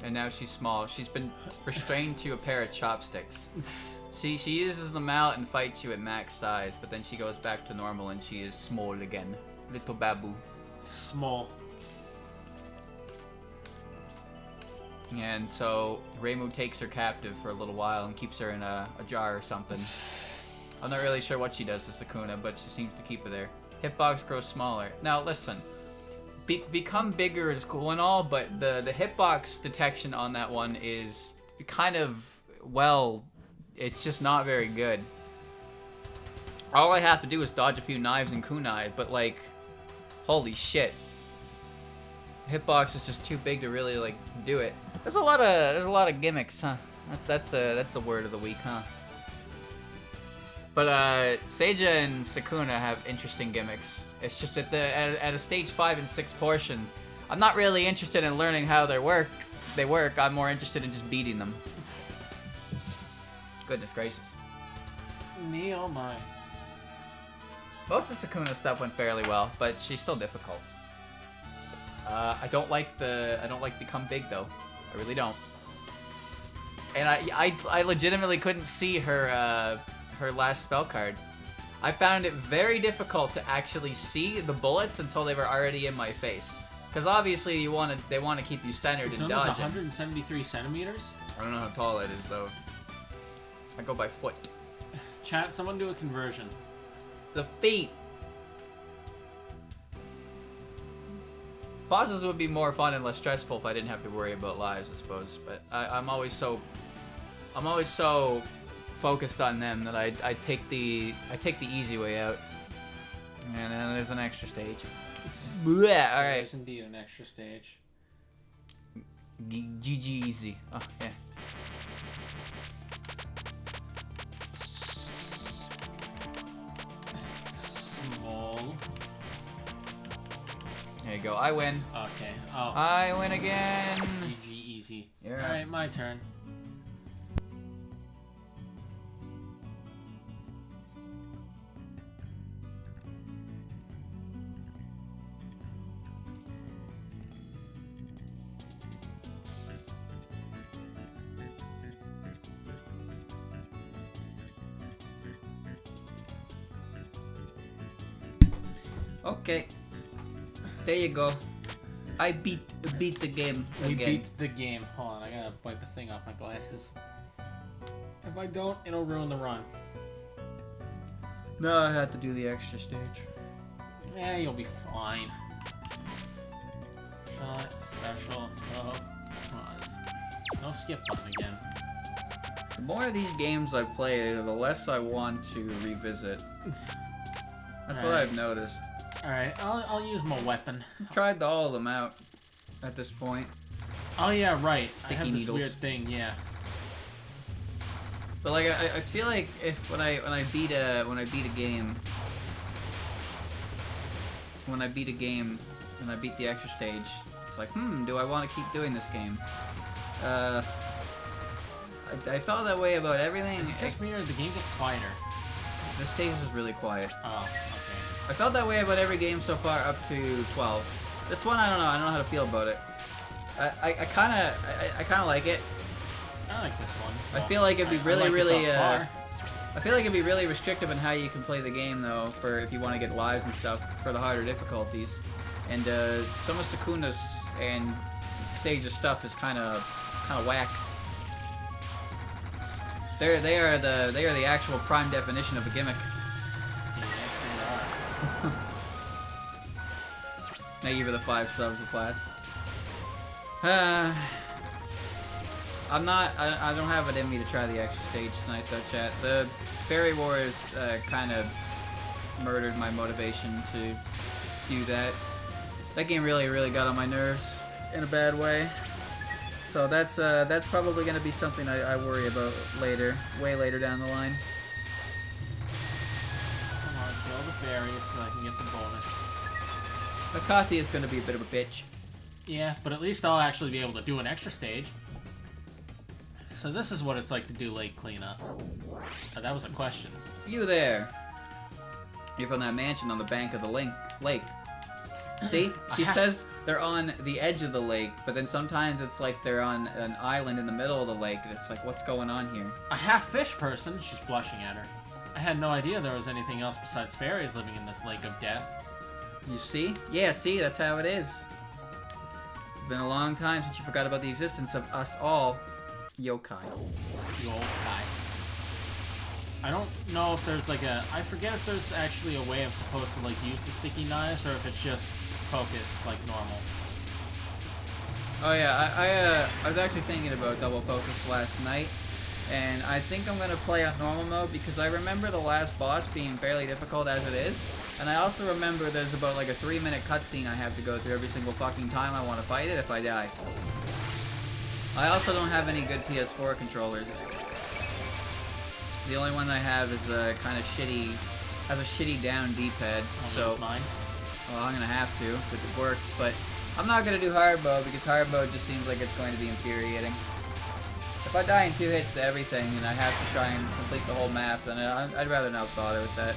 And now she's small. She's been restrained to a pair of chopsticks. See, she uses the mallet and fights you at max size, but then she goes back to normal and she is small again. Little babu. Small. And so Reimu takes her captive for a little while and keeps her in a jar or something. I'm not really sure what she does to Sukuna, but she seems to keep her there. Hitbox grows smaller. Now listen, become bigger is cool and all, but the hitbox detection on that one is kind of, well, it's just not very good. All I have to do is dodge a few knives and kunai, but like, holy shit. Hitbox is just too big to really like do it. There's a lot of gimmicks, huh? That's the word of the week, huh? But Seija and Sukuna have interesting gimmicks. It's just that at a stage 5 and 6 portion, I'm not really interested in learning how they work. I'm more interested in just beating them. Goodness gracious. Me oh my. Most of Sukuna's stuff went fairly well, but she's still difficult. I don't like become big though. I really don't. And I legitimately couldn't see her her last spell card. I found it very difficult to actually see the bullets until they were already in my face. Because obviously they want to keep you centered and dodging. 173 centimeters? I don't know how tall that is though. I go by foot. Chat, someone do a conversion. The feet. Puzzles would be more fun and less stressful if I didn't have to worry about lives, I suppose. But I'm always so focused on them that I take the easy way out. And then there's an extra stage. Blech, all right. There's indeed an extra stage. GG easy. Oh yeah. Small. There you go. I win. Okay. Oh. I win again. GG easy. Yeah. All right, my turn. Okay. There you go. I beat the game We again. beat the game. Hold on, I gotta wipe a thing off my glasses. If I don't, it'll ruin the run. No, I had to do the extra stage. Yeah, you'll be fine. Shot, special, pause. No skip button again. The more of these games I play, the less I want to revisit. That's what I've noticed. Alright, I'll use my weapon. I've tried all of them out at this point. Oh yeah, right. I Sticky have this needles. weird thing, yeah. But like I feel like if when I beat a game and I beat the extra stage, it's like, do I want to keep doing this game? I felt that way about everything. It's just weird, the game gets quieter. This stage is really quiet. Oh, okay. I felt that way about every game so far up to 12. This one, I don't know. I don't know how to feel about it. I kind of like it. I like this one. I feel like it'd be really, really. I feel like it'd be really restrictive in how you can play the game, though, for if you want to get lives and stuff for the harder difficulties. And some of Sukuna's and Sage's stuff is kind of whack. They are the actual prime definition of a gimmick. Thank you for the 5 subs, the class. I don't have it in me to try the extra stage tonight, though, chat. The Fairy Wars kind of murdered my motivation to do that. That game really, really got on my nerves in a bad way. So that's probably going to be something I worry about later, way later down the line. Come on, kill the fairies so I can get some bonus. Akati is going to be a bit of a bitch. Yeah, but at least I'll actually be able to do an extra stage. So this is what it's like to do lake cleanup. Oh, that was a question. You there. You're from that mansion on the bank of the lake. See? She says they're on the edge of the lake, but then sometimes it's like they're on an island in the middle of the lake, and it's like, what's going on here? A half-fish person, she's blushing at her. I had no idea there was anything else besides fairies living in this lake of death. You see? Yeah, see? That's how it is. It's been a long time since you forgot about the existence of us all yokai. Yokai. I don't know if there's like a... I forget if there's actually a way I'm supposed to like use the sticky knives or if it's just focus like normal. Oh yeah, I was actually thinking about double focus last night, and I think I'm gonna play on normal mode because I remember the last boss being fairly difficult as it is, and I also remember there's about like a 3-minute cutscene I have to go through every single fucking time I want to fight it if I die. I also don't have any good PS4 controllers. The only one I have is kind of shitty, has a shitty down D-pad, so Mine. well, I'm gonna have to if it works, but I'm not gonna do hard mode because hard mode just seems like it's going to be infuriating. If I die in 2 hits to everything and I have to try and complete the whole map, then I'd rather not bother with that.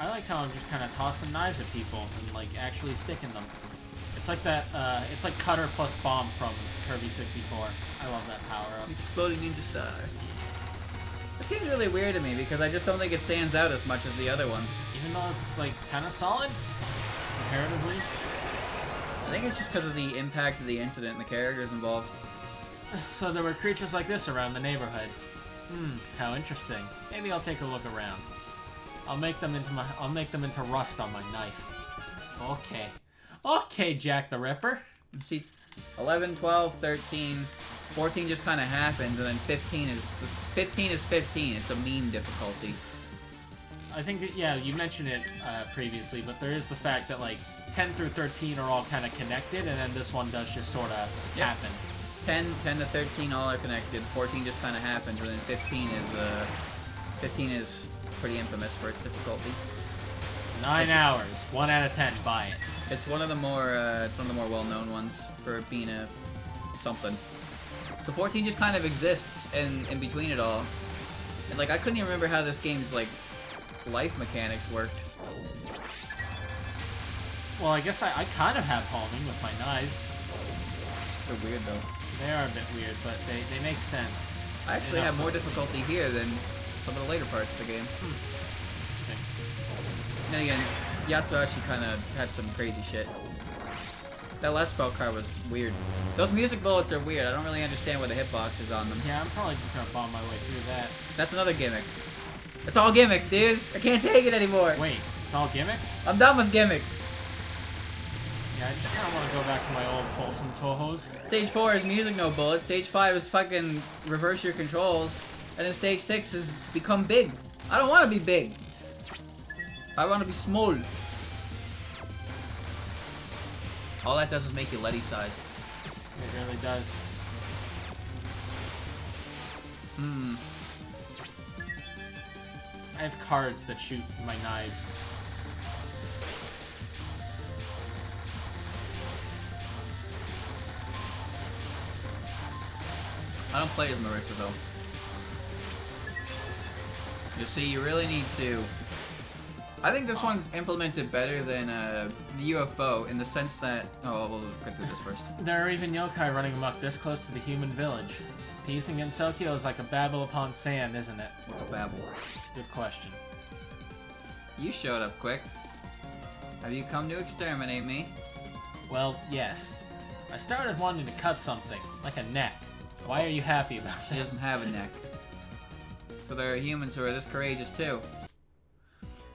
I like how I'm just kind of tossing knives at people and like actually sticking them. It's like that. It's like cutter plus bomb from Kirby 64. I love that power up. Exploding Ninja Star. This game's really weird to me because I just don't think it stands out as much as the other ones. Even though it's like kind of solid comparatively. I think it's just because of the impact of the incident and the characters involved. So there were creatures like this around the neighborhood. How interesting. Maybe I'll take a look around. I'll make them into rust on my knife. Okay. Okay, Jack the Ripper. You see, 11, 12, 13, 14 just kind of happens, and then 15 is 15. It's a meme difficulty. I think that, yeah, you mentioned it previously, but there is the fact that like 10 through 13 are all kind of connected, and then this one does just sort of happen. 10 to 13 all are connected. 14 just kind of happens, and then 15 is pretty infamous for its difficulty. 9 hours, 1 out of 10. Buy it. It's one of the more well-known ones for being a something. So 14 just kind of exists in between it all, and like I couldn't even remember how this game's like life mechanics worked. Well, I guess I kind of have homing with my knives. They're weird though. They are a bit weird, but they make sense. I actually have more difficulty here than some of the later parts of the game. Okay. And again, Yatsuhashi kind of had some crazy shit. That last spell card was weird. Those music bullets are weird. I don't really understand why the hitbox is on them. Yeah, I'm probably just gonna bomb my way through that. That's another gimmick. It's all gimmicks, dude. I can't take it anymore. Wait, it's all gimmicks? I'm done with gimmicks. Yeah, I just kind of want to go back to my old wholesome Touhous. Stage 4 is music no bullets. Stage 5 is fucking reverse your controls. And then stage 6 is become big. I don't want to be big. I want to be small. All that does is make you letty-sized. It really does. I have cards that shoot my knives. I don't play as Marissa though. You see, you really need to. I think this one's implemented better than the UFO in the sense that. Oh, we'll get through this first. There are even yokai running amok this close to the human village. Peace in Gensokyo is like a babble upon sand, isn't it? What's a babble? Good question. You showed up quick. Have you come to exterminate me? Well, yes. I started wanting to cut something, like a neck. Why are you happy about She that? doesn't have a neck. So there are humans who are this courageous too.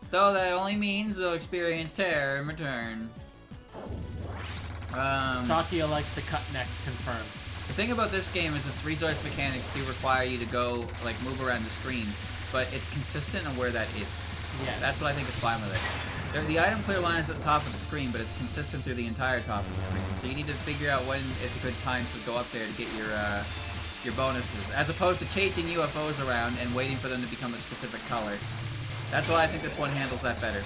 Though that only means they'll experience terror in return. Sakia likes to cut necks, confirmed. The thing about this game is its resource mechanics do require you to go, like, move around the screen, but it's consistent on where that is. Yeah. That's what I think is fine with it. The item clear line is at the top of the screen, but it's consistent through the entire top of the screen. So you need to figure out when it's a good time to go up there to get your bonuses, as opposed to chasing UFOs around and waiting for them to become a specific color. That's why I think this one handles that better.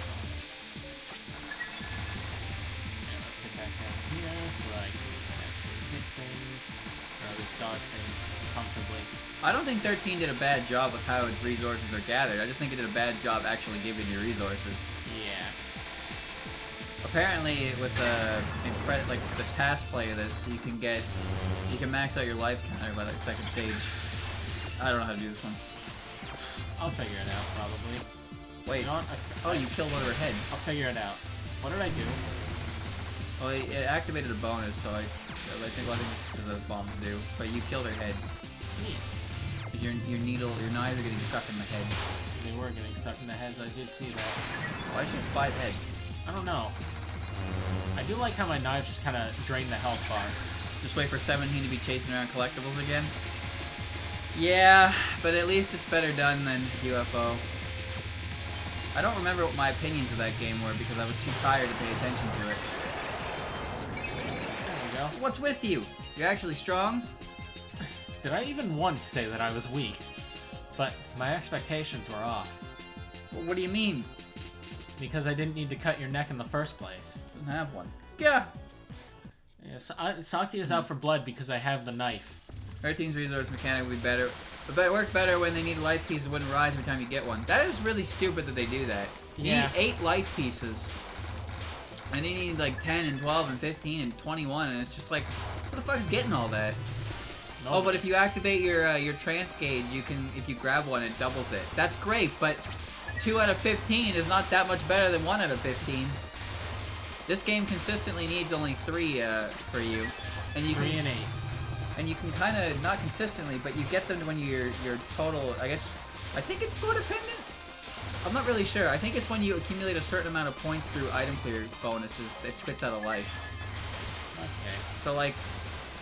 I don't think 13 did a bad job with how its resources are gathered. I just think it did a bad job actually giving you resources. Yeah. Apparently, with the task play of this, you can max out your life counter by the second stage. I don't know how to do this one. I'll figure it out, probably. Wait. You know what? Oh, you killed one of her heads. I'll figure it out. What did I do? Well, it activated a bonus, so I think what the bombs do. But you killed her head. Neat. Your knives are getting stuck in the head. They were getting stuck in the heads, I did see that. Why should have 5 heads? I don't know. I do like how my knives just kind of drain the health bar. Just wait for 17 to be chasing around collectibles again? Yeah, but at least it's better done than UFO. I don't remember what my opinions of that game were because I was too tired to pay attention to it. There we go. What's with you? You're actually strong? Did I even once say that I was weak? But my expectations were off. Well, what do you mean? Because I didn't need to cut your neck in the first place. Doesn't have one. Yeah. Saki is out for blood because I have the knife. 13's resource mechanic would be better. But it worked better when they need life pieces wouldn't rise every time you get one. That is really stupid that they do that. You need 8 life pieces. And you need like 10 and 12 and 15 and 21 and it's just like, what the fuck is getting all that? Nope. Oh, but if you activate your trance gauge, you can, if you grab one, it doubles it. That's great, but 2 out of 15 is not that much better than 1 out of 15. This game consistently needs only 3 for you. And you 3 and 8. and you can kind of, not consistently, but you get them when your total, I think it's score dependent? I'm not really sure. I think it's when you accumulate a certain amount of points through item clear bonuses, it spits out a life. Okay. So like,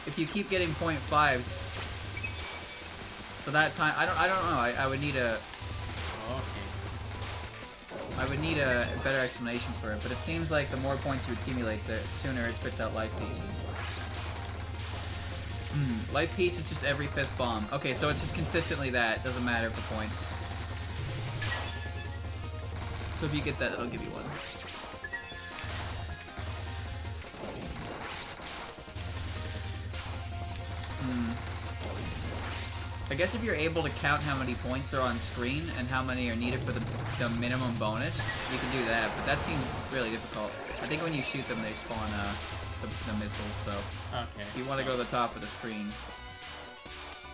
if you keep getting 0.5s, so that time, I don't know, I would need a... Okay. I would need a better explanation for it, but it seems like the more points you accumulate, the sooner it spits out life pieces. Life piece is just every 5th bomb. Okay, so it's just consistently that. Doesn't matter for points. So if you get that, it'll give you one. I guess if you're able to count how many points are on screen and how many are needed for the minimum bonus, you can do that, but that seems really difficult. I think when you shoot them, they spawn the missiles, so... Okay. If you want to go to the top of the screen,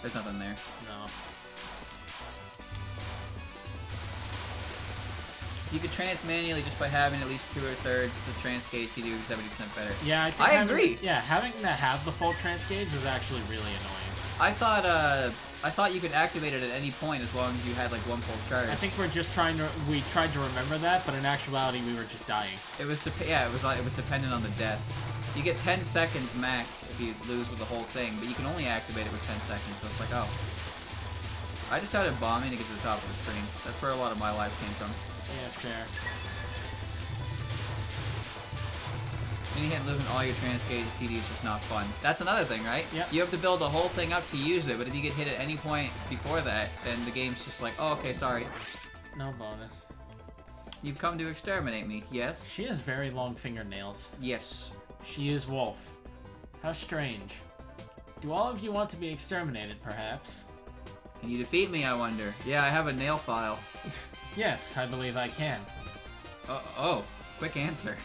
there's nothing there. No. You could trans manually just by having at least 2 or 3rds the trans gauge, you do 70% better. Yeah, I think agree! Yeah, having to have the full trans gauge is actually really annoying. I thought you could activate it at any point as long as you had like 1 full charge. I think we tried to remember that, but in actuality we were just dying. It was dependent on the death. You get 10 seconds max if you lose with the whole thing, but you can only activate it with 10 seconds, so it's like, oh. I just started bombing to get to the top of the screen. That's where a lot of my lives came from. Yeah, fair. And you hit losing all your trans gauge TD is just not fun. That's another thing, right? Yep. You have to build the whole thing up to use it, but if you get hit at any point before that, then the game's just like, oh, okay, sorry. No bonus. You've come to exterminate me, yes? She has very long fingernails. Yes. She is wolf. How strange. Do all of you want to be exterminated, perhaps? Can you defeat me, I wonder? Yeah, I have a nail file. Yes, I believe I can. Oh, quick answer.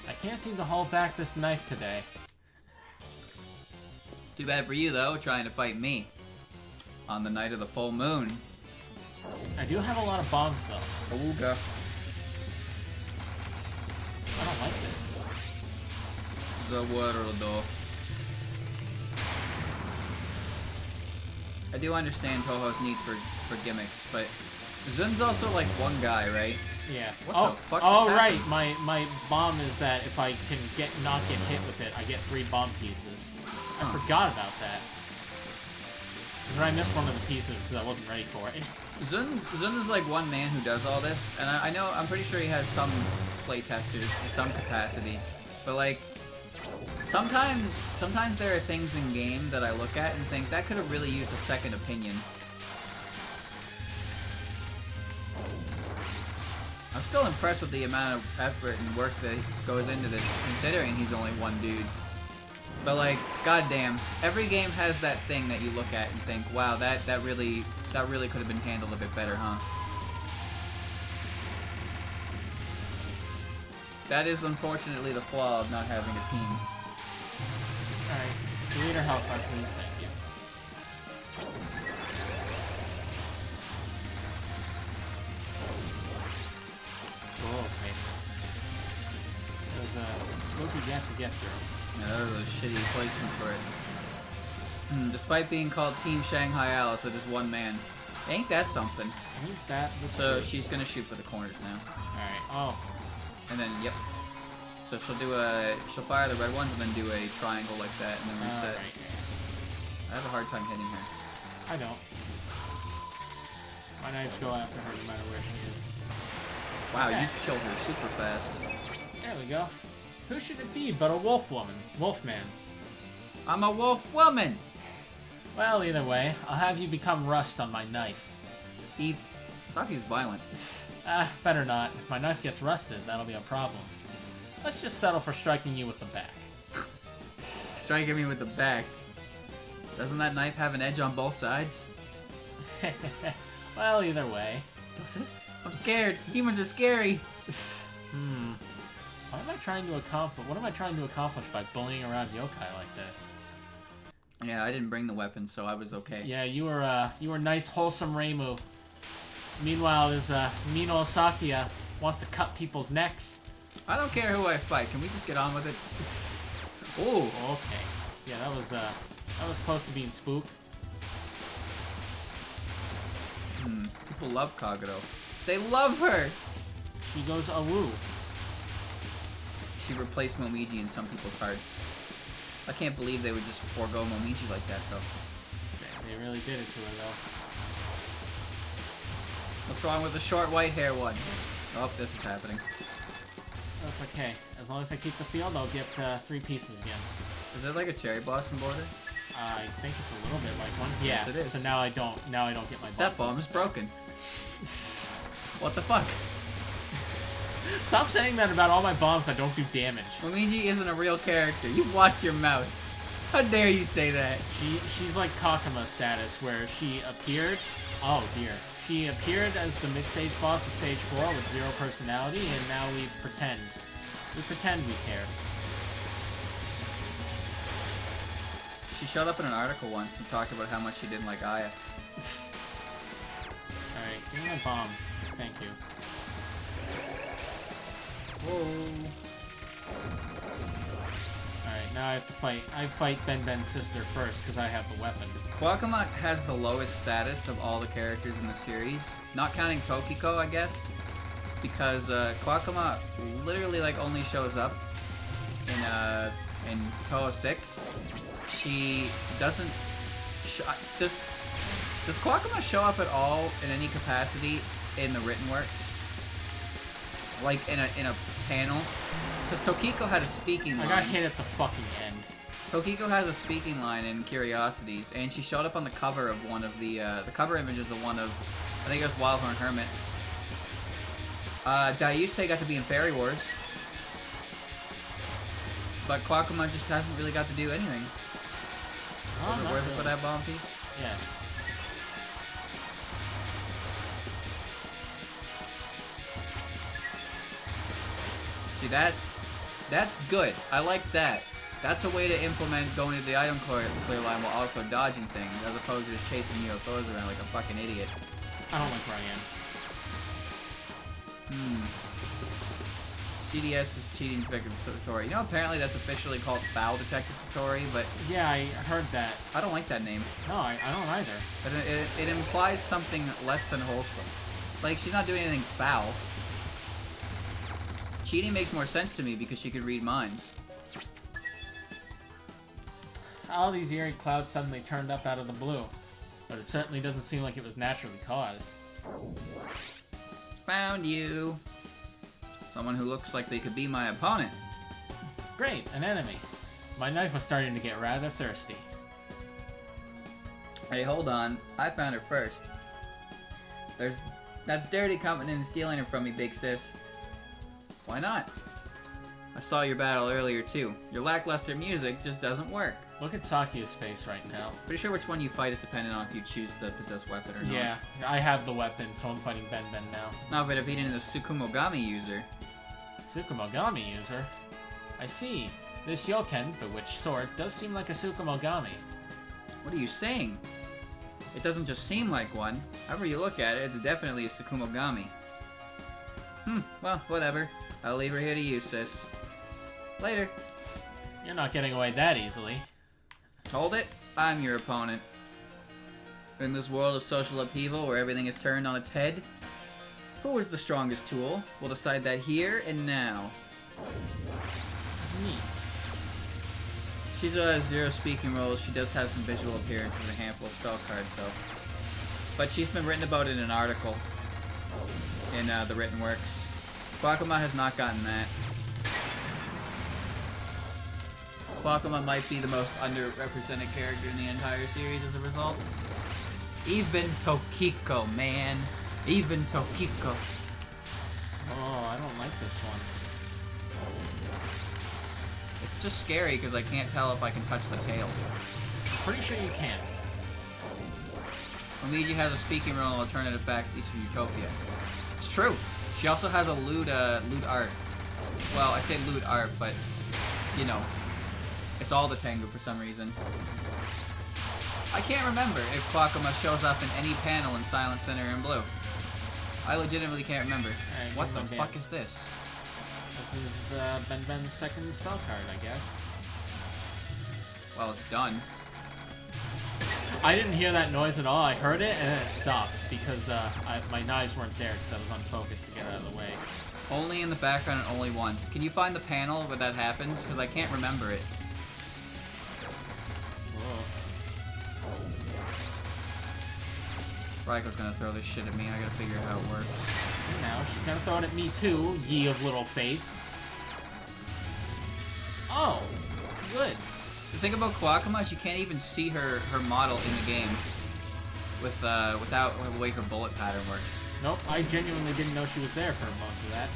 I can't seem to hold back this knife today. Too bad for you, though, trying to fight me. On the night of the full moon. I do have a lot of bombs, though. Ooga. I don't like this. The world. I do understand Touhou's need for gimmicks, but Zun's also like one guy, right? Yeah. What the fuck oh just right. happened? My bomb is that if I can not get hit with it, I get 3 bomb pieces. I forgot about that. But I missed one of the pieces because I wasn't ready for it. Zun is like one man who does all this, and I'm pretty sure he has some playtesters in some capacity, but like, sometimes there are things in game that I look at and think that could have really used a second opinion. I'm still impressed with the amount of effort and work that goes into this, considering he's only one dude. But like, goddamn, every game has that thing that you look at and think, wow, that really could have been handled a bit better, huh? That is unfortunately the flaw of not having a team. Alright, delete our health bar, please, thank you. Oh, okay. It was a spooky gap to get through. Yeah, that was a shitty placement for it. Despite being called Team Shanghai Alice, it is one man. Ain't that something? Ain't that the So truth. she's gonna shoot for the corners now. Alright, oh. And then, yep. So she'll fire the red ones and then do a triangle like that and then reset. Alright. I have a hard time hitting her. I don't. My knives go after her no matter where she is. Wow, Okay. you killed her super fast. There we go. Who should it be but a wolf woman? Wolfman. I'm a wolf woman! Well, either way, I'll have you become rust on my knife. Saki's violent. Better not. If my knife gets rusted, that'll be a problem. Let's just settle for striking you with the back. Striking me with the back. Doesn't that knife have an edge on both sides? Well, either way. Does it? I'm scared. Demons are scary. What am I trying to accomplish by bullying around yokai like this? Yeah, I didn't bring the weapon, so I was okay. Yeah, you were nice, wholesome Reimu. Meanwhile, this mean old Sakia wants to cut people's necks. I don't care who I fight. Can we just get on with it? Ooh. Okay. Yeah, that was That was supposed to be in Spook. People love Kagero. They love her! She goes awoo. She replaced Momiji in some people's hearts. I can't believe they would just forego Momiji like that, though. They really did it to her, though. What's wrong with the short white hair one? Oh, this is happening. That's okay. As long as I keep the field, I'll get 3 pieces again. Is it like a cherry blossom border? I think it's a little bit like one. Yeah. Yes, it is. So now I don't get my bomb. That bomb is broken. What the fuck? Stop saying that about all my bombs that don't do damage. Momiji isn't a real character. You watch your mouth. How dare you say that? She's like Kakuma status, where she appeared. Oh dear. She appeared as the mid-stage boss of stage 4 with 0 personality, and now we pretend. We pretend we care. She showed up in an article once and talked about how much she didn't like Aya. Alright, give me my bomb. Thank you. Whoa. Alright, now I have to fight. I fight Ben's sister first, because I have the weapon. Kwakama has the lowest status of all the characters in the series. Not counting Tokiko, I guess. Because Kwakama literally like only shows up in Touhou 6. She doesn't... Does Kwakama show up at all in any capacity in the written works? Like in a panel? Because Tokiko had a speaking line. I got hit at the fucking end. Tokiko has a speaking line in Curiosities, and she showed up on the cover of one of the cover images of one of, I think it was Wildhorn Hermit. Daiusei got to be in Fairy Wars. But Kwakama just hasn't really got to do anything. Oh, Is it not worth it really. for that bomb piece? Yeah. See, that's good. I like that. That's a way to implement going to the item clear line while also dodging things, as opposed to just chasing UFOs around like a fucking idiot. I don't like where I am. CDS is cheating Detective Satori. You know, apparently that's officially called Foul Detective Satori, but Yeah, I heard that. I don't like that name. No, I don't either. But it implies something less than wholesome. Like, she's not doing anything foul. Cheating makes more sense to me because she could read minds. All these eerie clouds suddenly turned up out of the blue. But it certainly doesn't seem like it was naturally caused. Found you. Someone who looks like they could be my opponent. Great, an enemy. My knife was starting to get rather thirsty. Hey, hold on. I found her first. That's dirty coming in and stealing her from me, big sis. Why not? I saw your battle earlier too. Your lackluster music just doesn't work. Look at Sakia's face right now. Pretty sure which one you fight is dependent on if you choose the possessed weapon or not. Yeah, I have the weapon, so I'm fighting Ben now. No, but if he didn't the Tsukumogami user. Tsukumogami user? I see. This Yoken, the witch sword, does seem like a Tsukumogami. What are you saying? It doesn't just seem like one. However you look at it, it's definitely a Tsukumogami. Well, whatever. I'll leave her here to you, sis. Later. You're not getting away that easily. Hold it. I'm your opponent. In this world of social upheaval where everything is turned on its head, who is the strongest tool? We'll decide that here and now. Me. She's a 0 speaking role. She does have some visual appearances and a handful of spell cards, though. But she's been written about in an article in the written works. Kwakama has not gotten that. Kwakama might be the most underrepresented character in the entire series as a result. Even Tokiko, man. Even Tokiko. Oh, I don't like this one. It's just scary because I can't tell if I can touch the tail. Pretty sure you can. Momiji has a speaking role in alternative facts Eastern Utopia. It's true. She also has a lewd art. Well, I say lewd art, but, you know, it's all the Tengu for some reason. I can't remember if Kwakama shows up in any panel in Silent Center in Blue. I legitimately can't remember. Alright, What the give him fuck advantage. is this? This is Ben's second spell card, I guess. Well, it's done. I didn't hear that noise at all. I heard it and then it stopped because my knives weren't there because I was unfocused to get out of the way. Only in the background and only once. Can you find the panel where that happens? Because I can't remember it. Raiko's gonna throw this shit at me. I gotta figure out how it works. And now she's gonna throw it at me too, ye of little faith. Oh, good. The thing about Kwakama is you can't even see her model in the game without the way her bullet pattern works. Nope, I genuinely didn't know she was there for most of that.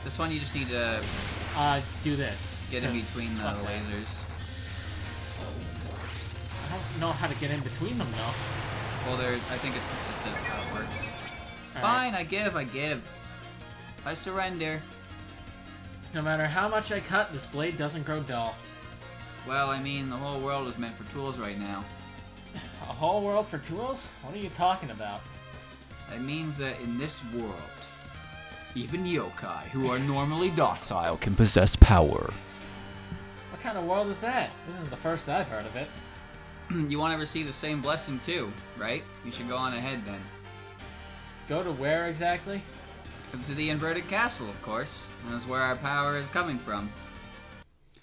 This one you just need to do this. Get in between the lasers. I don't know how to get in between them though. Well, I think it's consistent how it works. All Fine, right. I give. I surrender. No matter how much I cut, this blade doesn't grow dull. Well, I mean, the whole world is meant for tools right now. A whole world for tools? What are you talking about? That means that in this world, even yokai, who are normally docile, can possess power. What kind of world is that? This is the first I've heard of it. You want to receive the same blessing too, right? You should go on ahead then. Go to where exactly? To the inverted castle, of course. That's where our power is coming from.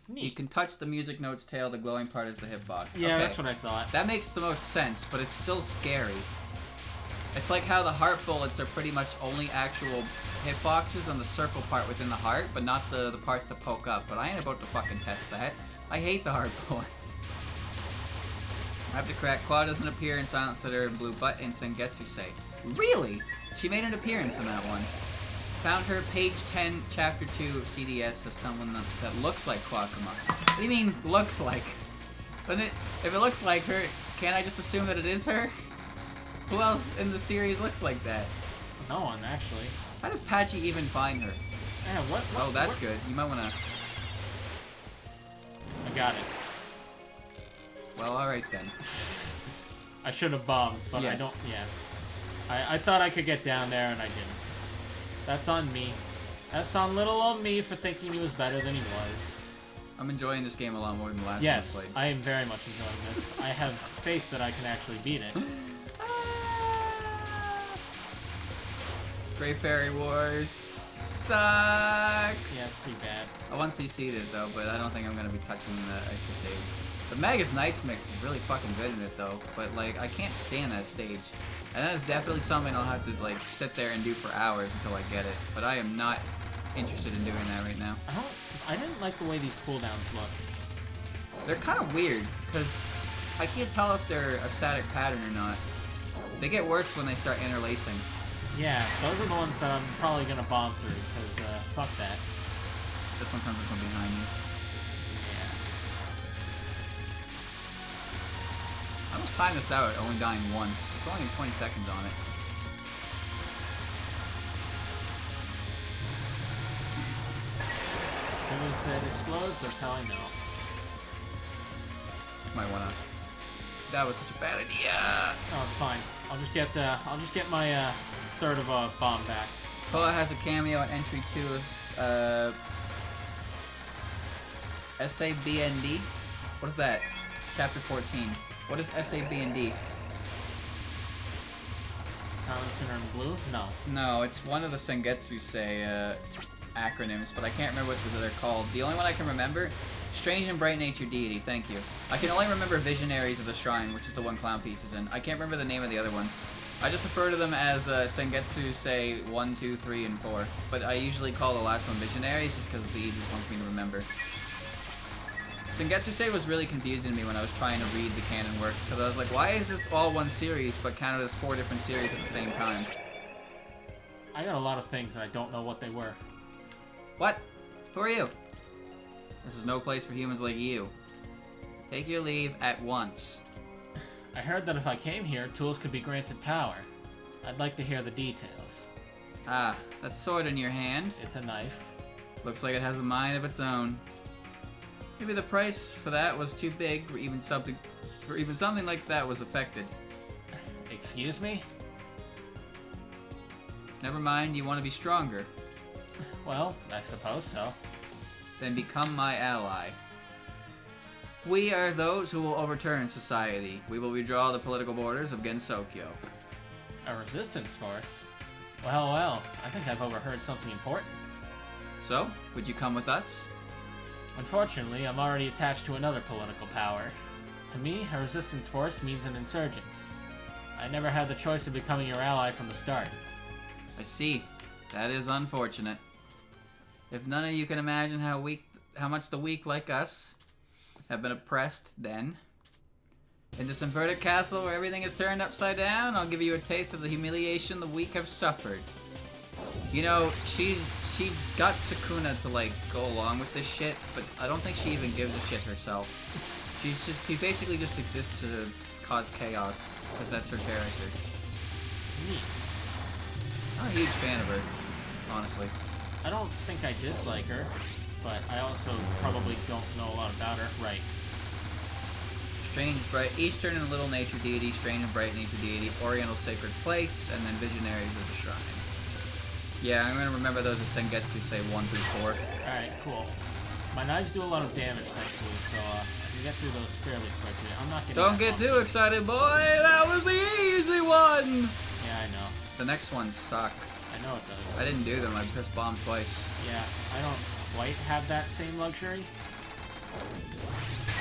Neat. You can touch the music note's tail, the glowing part is the hitbox. Yeah, okay. that's what I thought. That makes the most sense, but it's still scary. It's like how the heart bullets are pretty much only actual hitboxes on the circle part within the heart, but not the parts that poke up. But I ain't about to fucking test that. I hate the heart bullets. I have to correct, Claw doesn't appear in Silent Slitter and Blue Butt in Sengetsu-sei. Really? She made an appearance in that one. Found her page 10, chapter 2 of CDS as someone that looks like Kwakama. What do you mean, looks like? If it looks like her, can't I just assume that it is her? Who else in the series looks like that? No one, actually. How did Patchy even find her? Yeah, what Oh, that's good. You might wanna... I got it. Well, alright then. I should have bombed, but yes. I don't... Yeah. I thought I could get down there, and I didn't. That's on me. That's on little old me for thinking he was better than he was. I'm enjoying this game a lot more than the last Yes, one I played. I am very much enjoying this. I have faith that I can actually beat it. Great Fairy Wars sucks! Yeah, it's pretty bad. I want CC'd it though, but I don't think I'm gonna be touching the extra stage. The Magus Knights mix is really fucking good in it though, but like, I can't stand that stage. And that is definitely something I'll have to like sit there and do for hours until I get it. But I am not interested in doing that right now. I didn't like the way these cooldowns look. They're kind of weird, because I can't tell if they're a static pattern or not. They get worse when they start interlacing. Yeah, those are the ones that I'm probably gonna bomb through, because fuck that. This one comes from behind you. Yeah. I almost timed this out, only dying once. It's only 20 seconds on it. As soon as it explodes, that's how I know. Might wanna... That was such a bad idea! Oh, it's fine. I'll just get my third of a bomb back. Koa has a cameo at entry 2 of SABND? What is that? Chapter 14. What is SABND? Silent Sinner in Blue? No. No, it's one of the Sengetsu-sei acronyms, but I can't remember what they're called. The only one I can remember, Strange and Bright Nature Deity, thank you. I can only remember Visionaries of the Shrine, which is the one Clown Piece is in. I can't remember the name of the other ones. I just refer to them as Sengetsu-sei 1, 2, 3, and 4. But I usually call the last one Visionaries just because it's the easiest one for me to remember. Sengetsu-sei was really confusing to me when I was trying to read the canon works, because I was like, why is this all one series but counted as 4 different series at the same time? I got a lot of things and I don't know what they were. What? Who are you? This is no place for humans like you. Take your leave at once. I heard that if I came here, tools could be granted power. I'd like to hear the details. Ah, that sword in your hand. It's a knife. Looks like it has a mind of its own. Maybe the price for that was too big, or even something like that was affected. Excuse me? Never mind, you want to be stronger. Well, I suppose so. Then become my ally. We are those who will overturn society. We will redraw the political borders of Gensokyo. A resistance force? Well, I think I've overheard something important. So, would you come with us? Unfortunately, I'm already attached to another political power. To me, a resistance force means an insurgence. I never had the choice of becoming your ally from the start. I see. That is unfortunate. If none of you can imagine how much the weak like us have been oppressed, then in this inverted castle where everything is turned upside down, I'll give you a taste of the humiliation the weak have suffered. You know, she got Sukuna to like go along with this shit, but I don't think she even gives a shit herself. She basically just exists to cause chaos because that's her character. Neat. I'm a huge fan of her, honestly. I don't think I dislike her, but I also probably don't know a lot about her. Right. Strange, bright, Eastern and Little Nature Deity, Strange and Bright Nature Deity, Oriental Sacred Place, and then Visionaries of the Shrine. Yeah, I'm gonna remember those as Sengetsu say 1 through 4. Alright, cool. My knives do a lot of damage, thankfully, so I can get through those fairly quickly. I'm not getting. Don't get too excited, boy! That was the easy one! Yeah, I know. The next ones suck. I know it does. I didn't do them, I pressed bomb twice. Yeah, I don't quite have that same luxury.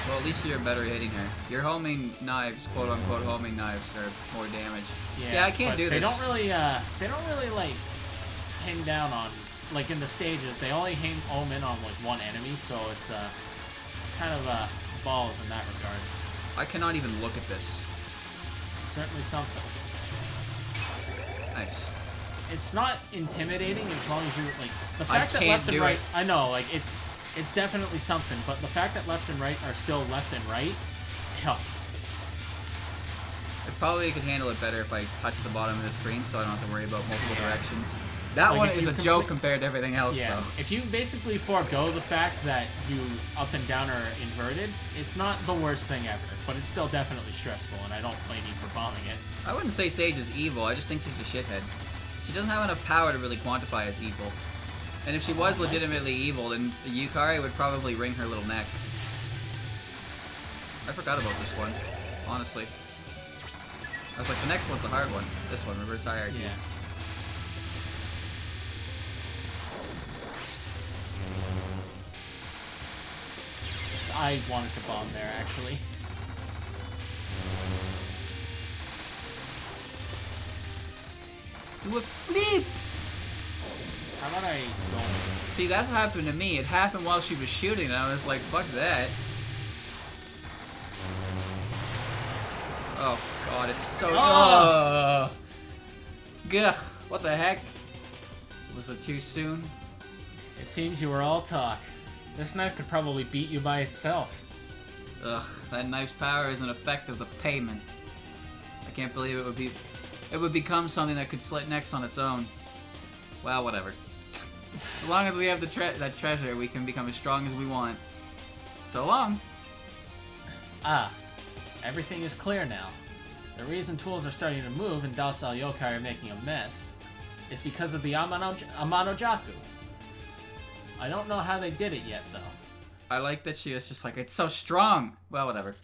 Well, at least you're better hitting her. Your homing knives, quote unquote homing knives, are more damage. Yeah, I can't do this. They don't really like hang down on, like in the stages, they only home in on like one enemy, so it's kind of balls in that regard. I cannot even look at this. Certainly something. Nice. It's not intimidating as long as you like the fact that can't left and do right. it. I know, like it's definitely something, but the fact that left and right are still left and right helps. I probably could handle it better if I touch the bottom of the screen, so I don't have to worry about multiple directions. That Like one if is you a joke compared to everything else, Yeah, though. if you basically forego the fact that you up and down are inverted, it's not the worst thing ever, but it's still definitely stressful, and I don't blame you for bombing it. I wouldn't say Sage is evil, I just think she's a shithead. She doesn't have enough power to really quantify as evil. And if she was legitimately evil, then Yukari would probably wring her little neck. I forgot about this one, honestly. I was like, the next one's the hard one. This one, reverse hierarchy. Yeah. I wanted to bomb there, actually. Do a flip! How about I don't? See, that happened to me. It happened while she was shooting, and I was like, fuck that. Oh, God, it's so... Oh! Gah, what the heck? Was it too soon? It seems you were all talk. This knife could probably beat you by itself. Ugh, that knife's power is an effect of the payment. I can't believe it would become something that could slit necks on its own. Well, whatever. As long as we have that treasure, we can become as strong as we want. So long. Ah, everything is clear now. The reason tools are starting to move and docile yokai are making a mess is because of the Amanojaku. I don't know how they did it yet, though. I like that she was just like, it's so strong. Well, whatever.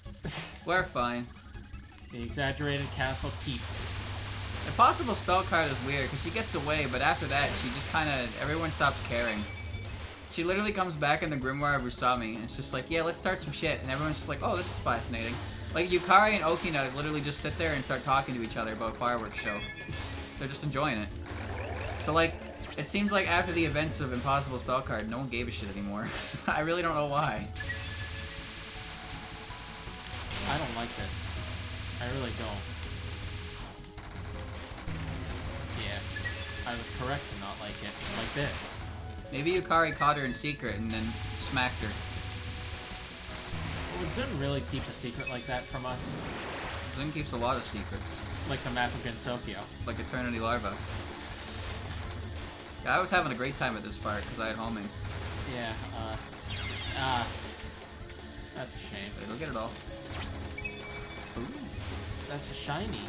We're fine. The exaggerated castle keep. Impossible spell card is weird because she gets away, but after that, she just kind of everyone stops caring. She literally comes back in the Grimoire of Usami, and it's just like, yeah, let's start some shit, and everyone's just like, oh, this is fascinating. Like Yukari and Okina literally just sit there and start talking to each other about a fireworks show. They're just enjoying it. So like, it seems like after the events of Impossible Spell Card, no one gave a shit anymore. I really don't know why. I don't like this. I really don't. Yeah, I was correct to not like it. Like this. Maybe Yukari caught her in secret and then smacked her. Would Zun really keep a secret like that from us? Zun keeps a lot of secrets. Like the map of Gensokyo. Like Eternity Larva. Yeah, I was having a great time at this part because I had homing. Yeah, that's a shame. Go get it all. Ooh. That's a shiny.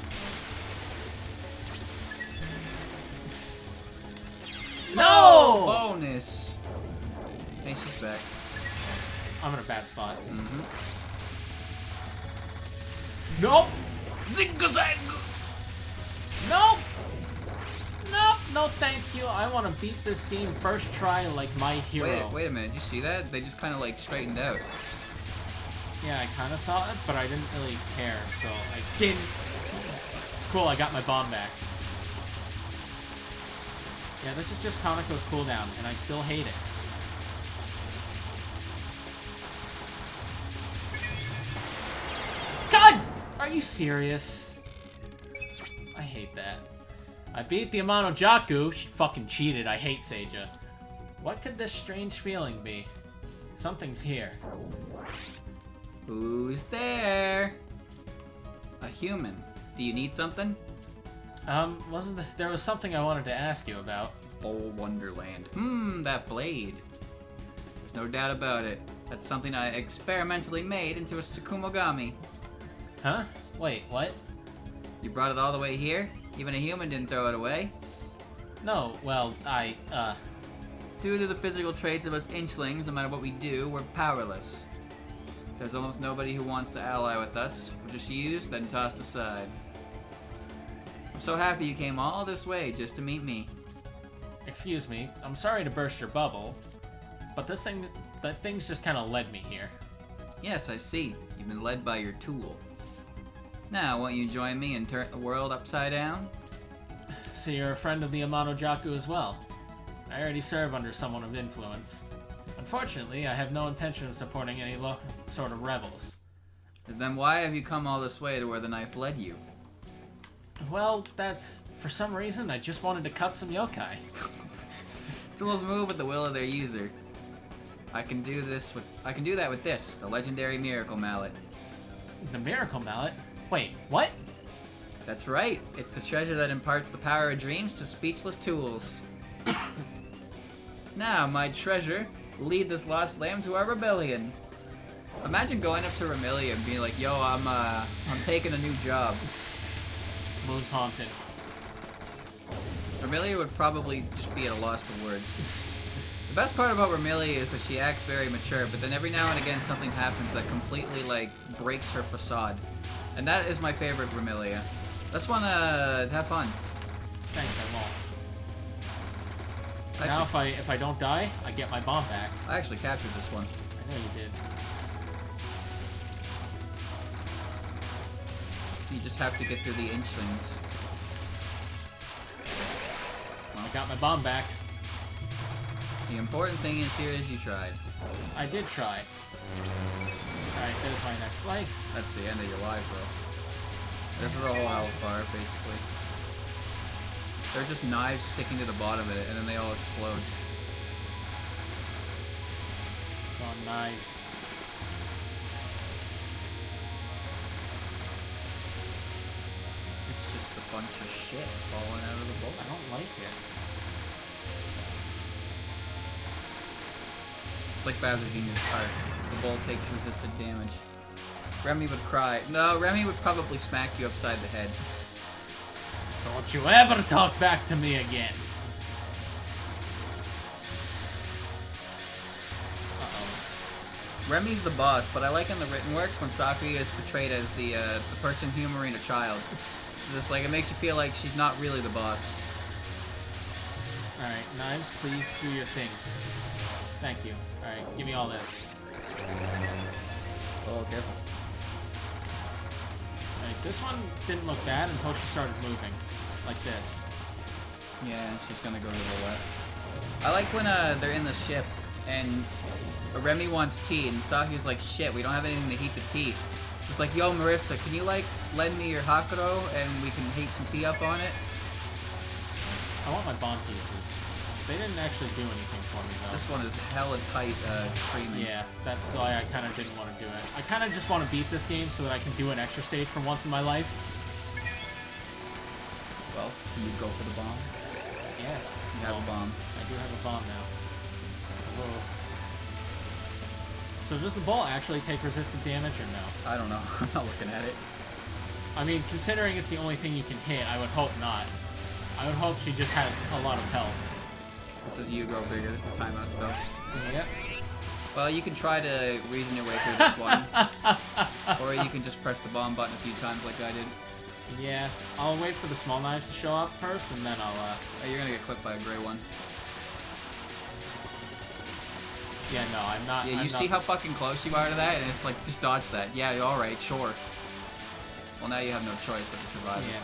No! Bonus! Hey, she's back. I'm in a bad spot. Mm-hmm. Nope. Zing-a-zang! Nope. Nope. No, thank you. I want to beat this game first try like my hero. Wait a minute. Did you see that? They just kind of like straightened out. Yeah, I kind of saw it, but I didn't really care, so I didn't. Cool, I got my bomb back. Yeah, this is just Conoco's cooldown, and I still hate it. God! Are you serious? I hate that. I beat the Amano Jaku. She fucking cheated. I hate Seija. What could this strange feeling be? Something's here. Who's there? A human. Do you need something? There was something I wanted to ask you about. Old Wonderland. That blade. There's no doubt about it. That's something I experimentally made into a Tsukumogami. Huh? Wait, what? You brought it all the way here? Even a human didn't throw it away? No, well, Due to the physical traits of us inchlings, no matter what we do, we're powerless. There's almost nobody who wants to ally with us. We're just used, then tossed aside. I'm so happy you came all this way just to meet me. Excuse me, I'm sorry to burst your bubble, but that thing's just kind of led me here. Yes, I see. You've been led by your tool. Now, won't you join me and turn the world upside down? So you're a friend of the Amano Jaku as well. I already serve under someone of influence. Unfortunately, I have no intention of supporting any sort of rebels. Then why have you come all this way to where the knife led you? Well, for some reason, I just wanted to cut some yokai. Tools move with the will of their user. I can do that with this, the legendary Miracle Mallet. The Miracle Mallet? Wait, what? That's right. It's the treasure that imparts the power of dreams to speechless tools. Now, my treasure, lead this lost lamb to our rebellion. Imagine going up to Remilia and being like, "Yo, I'm taking a new job." Most haunted. Remilia would probably just be at a loss for words. The best part about Remilia is that she acts very mature, but then every now and again something happens that completely, like, breaks her facade. And that is my favorite Remilia. Let's wanna have fun. Thanks, I won't. Actually, Now, if I don't die, I get my bomb back. I actually captured this one. I know you did. You just have to get through the inchlings. Well, I got my bomb back. The important thing is here is you tried. I did try. Alright, there's my next life. That's the end of your life, bro. This is a whole health bar, basically. They're just knives sticking to the bottom of it, and then they all explode. Oh, nice. It's just a bunch of shit falling out of the bowl. I don't like it. It's like Bowser Jr.'s card. The bowl takes resisted damage. Remy would cry. No, Remy would probably smack you upside the head. Don't you ever talk back to me again. Uh-oh. Remy's the boss, but I like in the written works when Sakuya is portrayed as the person humoring a child. It's like, it makes you feel like she's not really the boss. Alright, knives, please do your thing. Thank you. Alright, give me all this. Oh, careful. Alright, this one didn't look bad until she started moving. Like this. Yeah, she's gonna go to the left. I like when they're in the ship and Remy wants tea and Sakuya's like, shit, we don't have anything to heat the tea. She's like, yo, Marissa, can you like lend me your Hakuro and we can heat some tea up on it? I want my bomb pieces. They didn't actually do anything for me though. This one is hella tight treatment. Yeah, that's why I kind of didn't want to do it. I kind of just want to beat this game so that I can do an extra stage for once in my life. Well, can you go for the bomb? Yes. You have a bomb. I do have a bomb now. Whoa. So does the ball actually take resistant damage or no? I don't know. I'm not looking at it. I mean, considering it's the only thing you can hit, I would hope not. I would hope she just has a lot of health. This is you grow bigger. This is the timeout spell. Yep. Well, you can try to reason your way through this one. Or Or you can just press the bomb button a few times like I did. Yeah, I'll wait for the small knives to show up first, and then I'll, Hey, you're gonna get clipped by a gray one. Yeah, no, I'm not... Yeah, you see how fucking close you are to that? And it's like, just dodge that. Yeah, alright, sure. Well, now you have no choice but to survive. Yeah,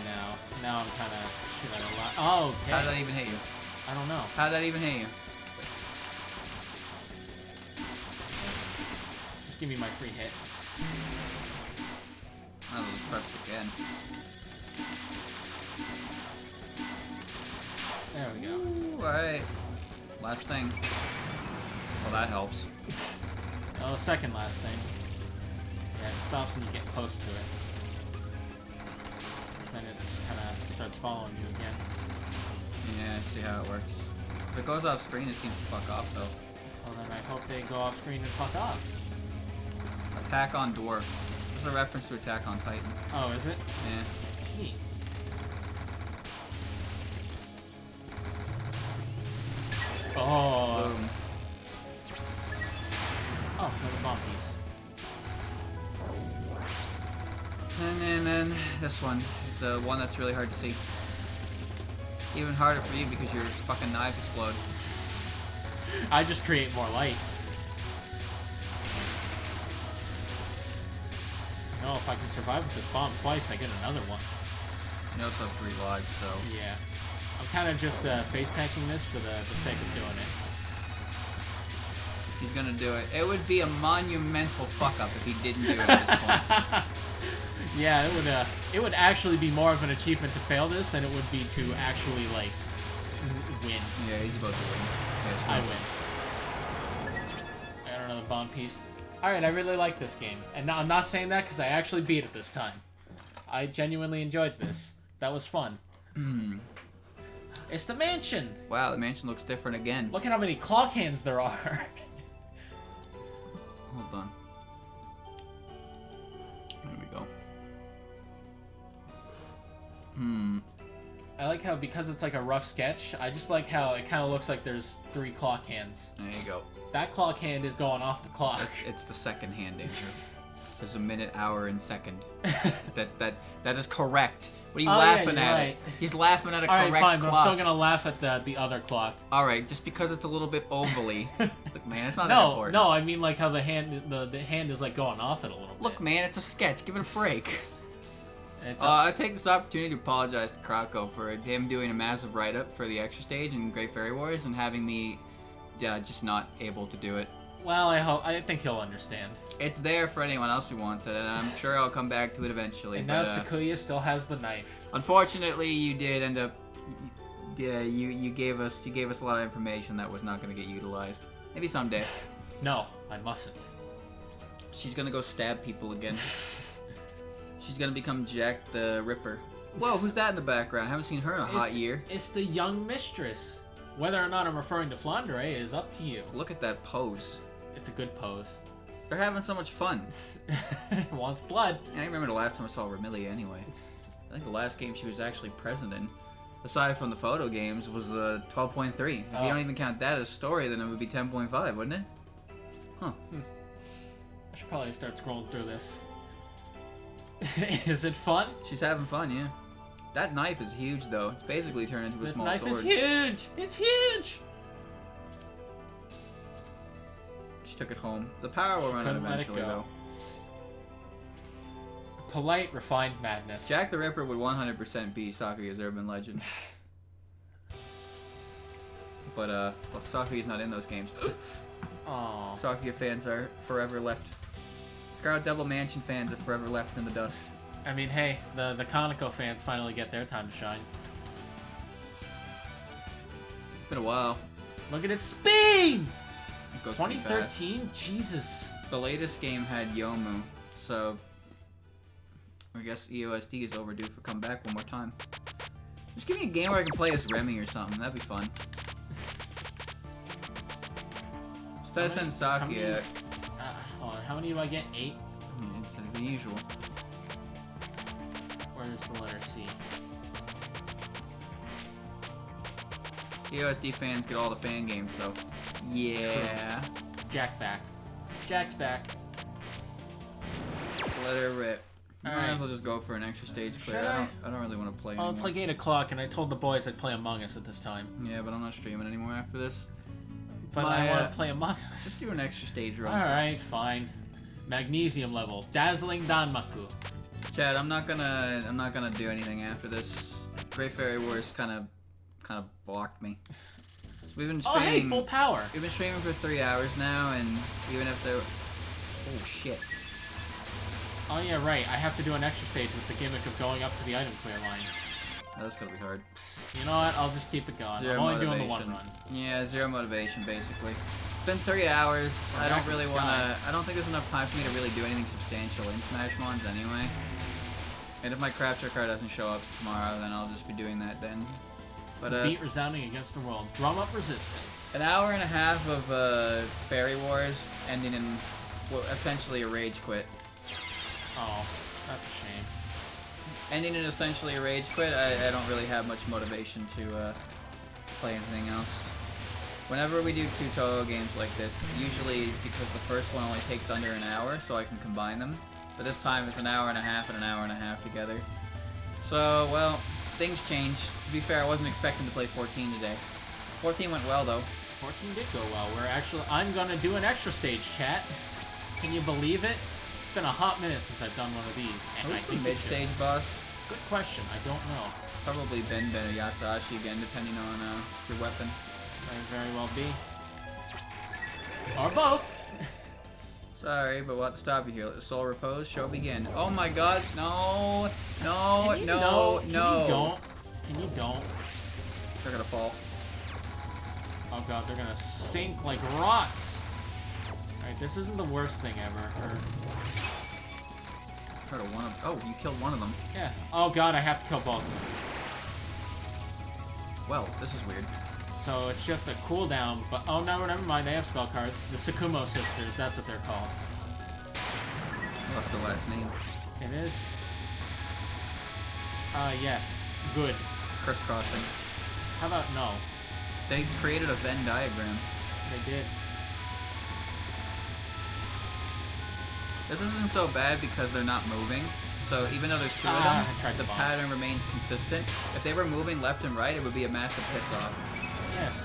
now I'm kind of... Oh, okay. How did that even hit you? I don't know. How did that even hit you? Just give me my free hit. I'll just press it again. There we go. Alright. Last thing. Well, that helps. Oh, second last thing. Yeah, it stops when you get close to it. Then it kind of starts following you again. Yeah, I see how it works. If it goes off screen, it seems to fuck off, though. Well, then I hope they go off screen and fuck off. Attack on Dwarf. This is a reference to Attack on Titan. Oh, is it? Yeah. Neat. Oh. Boom. Oh, another bomb piece. And then this one. The one that's really hard to see. Even harder for you because your fucking knives explode. I just create more light. No, if I can survive with this bomb twice, I get another one. You also have 3 lives, so... Yeah. I'm kind of just face tanking this for the sake of doing it. He's gonna do it. It would be a monumental fuck up if he didn't do it at this point. Yeah, it would actually be more of an achievement to fail this than it would be to actually, like, win. Yeah, he's about to win. Yeah, I win. I got another bomb piece. Alright, I really like this game. And I'm not saying that because I actually beat it this time. I genuinely enjoyed this. That was fun. It's the mansion! Wow, the mansion looks different again. Look at how many clock hands there are. Hold on. There we go. I like how, because it's like a rough sketch, I just like how it kind of looks like there's 3 clock hands. There you go. That clock hand is going off the clock. It's the second hand, Andrew. There's a minute, hour, and second. that is correct. What are you laughing at? Right. He's laughing at a correct Alright, fine, clock. but I'm still gonna laugh at the other clock. Alright, just because it's a little bit ovally. Look, man, it's not that important. No, I mean like how the hand is like going off it a little bit. Look, man, it's a sketch. Give it a break. It's I take this opportunity to apologize to Krako for him doing a massive write-up for the extra stage in Great Fairy Wars and having me, just not able to do it. Well, I think he'll understand. It's there for anyone else who wants it, and I'm sure I'll come back to it eventually. And but, now Sakuya still has the knife. Unfortunately, you did end up. Yeah, you gave us a lot of information that was not going to get utilized. Maybe someday. No, I mustn't. She's gonna go stab people again. She's gonna become Jack the Ripper. Whoa, who's that in the background? I haven't seen her in a hot year. It's the young mistress. Whether or not I'm referring to Flandre is up to you. Look at that pose. It's a good pose. They're having so much fun. It wants blood. I remember the last time I saw Remilia anyway. I think the last game she was actually present in, aside from the photo games, was 12.3. If you don't even count that as story, then it would be 10.5, wouldn't it? Huh. I should probably start scrolling through this. Is it fun? She's having fun, yeah. That knife is huge, though. It's basically turned into a small sword. This knife is huge! It's huge! She took it home. The power will run out eventually, though. Polite, refined madness. Jack the Ripper would 100% be Sakuya's urban legend. But, well, Sakuya's not in those games. Aww. Sakuya fans are forever left. Scarlet Devil Mansion fans are forever left in the dust. I mean, hey, the Conoco fans finally get their time to shine. It's been a while. Look at its speed! It goes pretty fast. 2013? Jesus. The latest game had Yomu, so I guess EOSD is overdue for comeback one more time. Just give me a game where I can play as Remy or something. That'd be fun. Instead of sending Sakuya. Hold on, how many do I get? 8? It's the usual. Where's the letter C? EOSD fans get all the fan games, though. Yeah. Jack back. Jack's back. Let her rip. Might Alright. as well just go for an extra stage clear. Should I don't really want to play Oh, anymore. it's like 8 o'clock, and I told the boys I'd play Among Us at this time. Yeah, but I'm not streaming anymore after this. But I want to play Among Us. Just do an extra stage run. Alright, fine. Magnesium level. Dazzling Danmaku. Chad, I'm not gonna do anything after this. Great Fairy Wars kind of blocked me. So we've been Oh, streaming. hey, full power. We've been streaming for 3 hours now, and even if there, oh shit. Oh, yeah, right. I have to do an extra stage with the gimmick of going up to the item clear line. Oh, that's gonna be hard. You know what? I'll just keep it going. Zero I'm only motivation. doing the one run. Yeah, zero motivation basically. It's been 3 hours. I don't really wanna. I don't think there's enough time for me to really do anything substantial in Smash Mons anyway. And if my Crafter card doesn't show up tomorrow, then I'll just be doing that then. But Beat resounding against the world. Drum up resistance. an hour and a half of Fairy Wars ending in essentially a rage quit. Oh, that's a shame. Ending in essentially a rage quit, I don't really have much motivation to play anything else. Whenever we do 2 Touhou games like this, usually because the first one only takes under an hour, so I can combine them. But this time it's an hour and a half and an hour and a half together. So, well, things change. To be fair, I wasn't expecting to play 14 today. 14 went well, though. 14 did go well. I'm gonna do an extra stage, chat. Can you believe it? It's been a hot minute since I've done one of these. And I think Mid-stage boss? Good question. I don't know. Probably Ben or Yatsuhashi again, depending on your weapon. Might very well be. Or both. Sorry, but we'll have to stop you here. Let the soul repose. Show begin. Oh my god, no! No, no, no! Can you don't? They're gonna fall. Oh god, they're gonna sink like rocks! Alright, this isn't the worst thing ever. Oh, you killed one of them. Yeah. Oh god, I have to kill both of them. Well, this is weird. So it's just a cooldown, but oh no, never mind, they have spell cards. The Sakumo sisters, that's what they're called. What's the last name? It is? Yes. Good. Crisscrossing. How about no? They created a Venn diagram. They did. This isn't so bad because they're not moving. So even though there's 2 of I them, tried to the bomb. pattern remains consistent. If they were moving left and right, it would be a massive piss-off. Yes.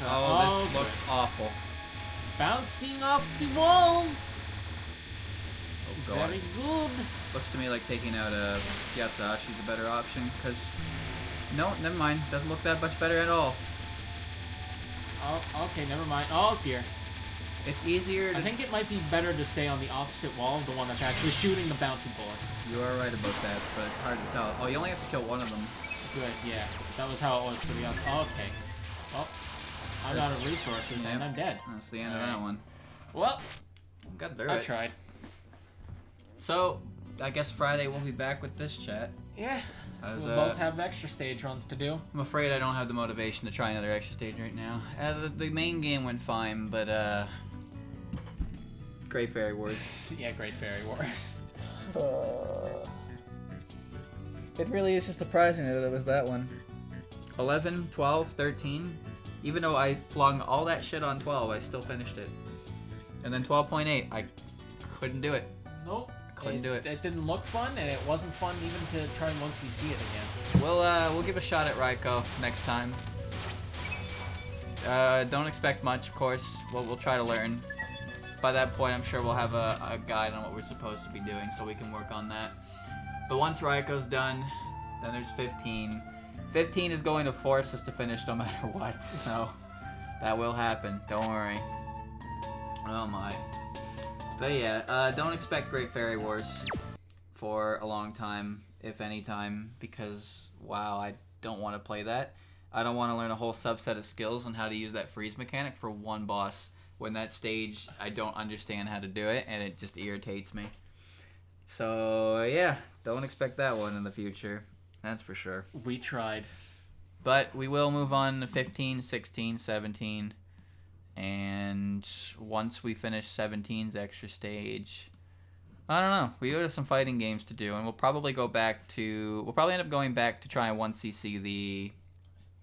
Oh, this looks awful. Bouncing off the walls! Oh god. Very good. Looks to me like taking out Yatsuhashi is a better option, because... No, never mind. Doesn't look that much better at all. Oh, okay, never mind. Oh dear. It's easier to... I think it might be better to stay on the opposite wall of the one that's actually shooting the bouncy bullets. You are right about that, but it's hard to tell. Oh, you only have to kill one of them. Good, yeah. That was how it was for the other. Oh, okay. Well, I'm out of resources Yep. and I'm dead. That's the end of that one. Well, Got through I it. tried. So, I guess Friday we'll be back with this chat. Yeah. As, We'll both have extra stage runs to do. I'm afraid I don't have the motivation to try another extra stage right now. The main game went fine, but Great Fairy Wars. Yeah, Great Fairy Wars. It really is just surprising that it was that one. 11, 12, 13. Even though I flung all that shit on 12, I still finished it. And then 12.8, I couldn't do it. Nope. Couldn't do it. It didn't look fun, and it wasn't fun even to try once we see it again. We'll give a shot at Raiko next time. Don't expect much, of course. We'll try to learn. By that point, I'm sure we'll have a guide on what we're supposed to be doing, so we can work on that. But once Raiko's done, then there's 15. 15 is going to force us to finish no matter what, so that will happen. Don't worry. Oh my. But yeah, don't expect Great Fairy Wars for a long time, if any time, because, wow, I don't want to play that. I don't want to learn a whole subset of skills on how to use that freeze mechanic for one boss. When that stage, I don't understand how to do it, and it just irritates me. So, yeah, don't expect that one in the future. That's for sure. We tried. But we will move on to 15, 16, 17. And once we finish 17's extra stage, I don't know. We have some fighting games to do, and we'll probably go back to... We'll probably end up going back to try and 1cc the...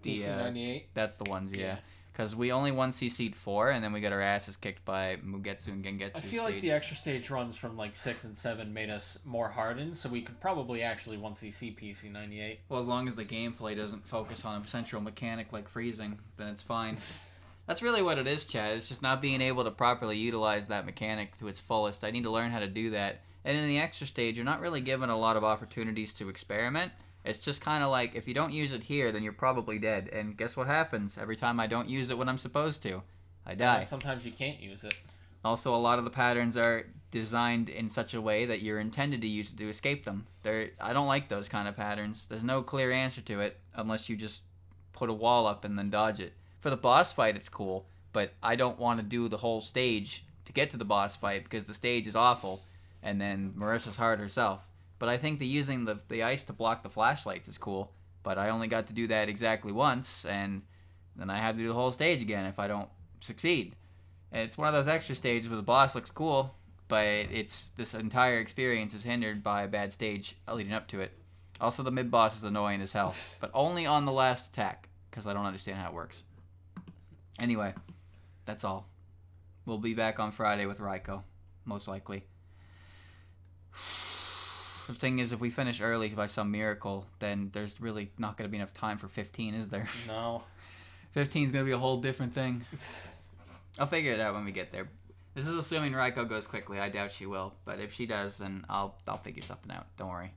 DC98? That's the ones, yeah. Because we only 1CC'd 4, and then we got our asses kicked by Mugetsu and Gengetsu I feel stage. like the extra stage runs from like 6 and 7 made us more hardened, so we could probably actually 1CC PC98. Well, as long as the gameplay doesn't focus on a central mechanic like freezing, then it's fine. That's really what it is, Chad. It's just not being able to properly utilize that mechanic to its fullest. I need to learn how to do that. And in the extra stage, you're not really given a lot of opportunities to experiment. It's just kind of like, if you don't use it here, then you're probably dead. And guess what happens? Every time I don't use it when I'm supposed to, I die. And sometimes you can't use it. Also, a lot of the patterns are designed in such a way that you're intended to use it to escape them. I don't like those kind of patterns. There's no clear answer to it unless you just put a wall up and then dodge it. For the boss fight, it's cool, but I don't want to do the whole stage to get to the boss fight because the stage is awful, and then Marissa's hard herself. But I think using the ice to block the flashlights is cool, but I only got to do that exactly once, and then I have to do the whole stage again if I don't succeed. And it's one of those extra stages where the boss looks cool, but this entire experience is hindered by a bad stage leading up to it. Also, the mid-boss is annoying as hell, but only on the last attack, because I don't understand how it works. Anyway, that's all. We'll be back on Friday with Raiko, most likely. The thing is, if we finish early by some miracle, then there's really not going to be enough time for 15, is there? No. 15 is going to be a whole different thing. I'll figure it out when we get there. This is assuming Raiko goes quickly. I doubt she will, but if she does, then I'll figure something out. Don't worry.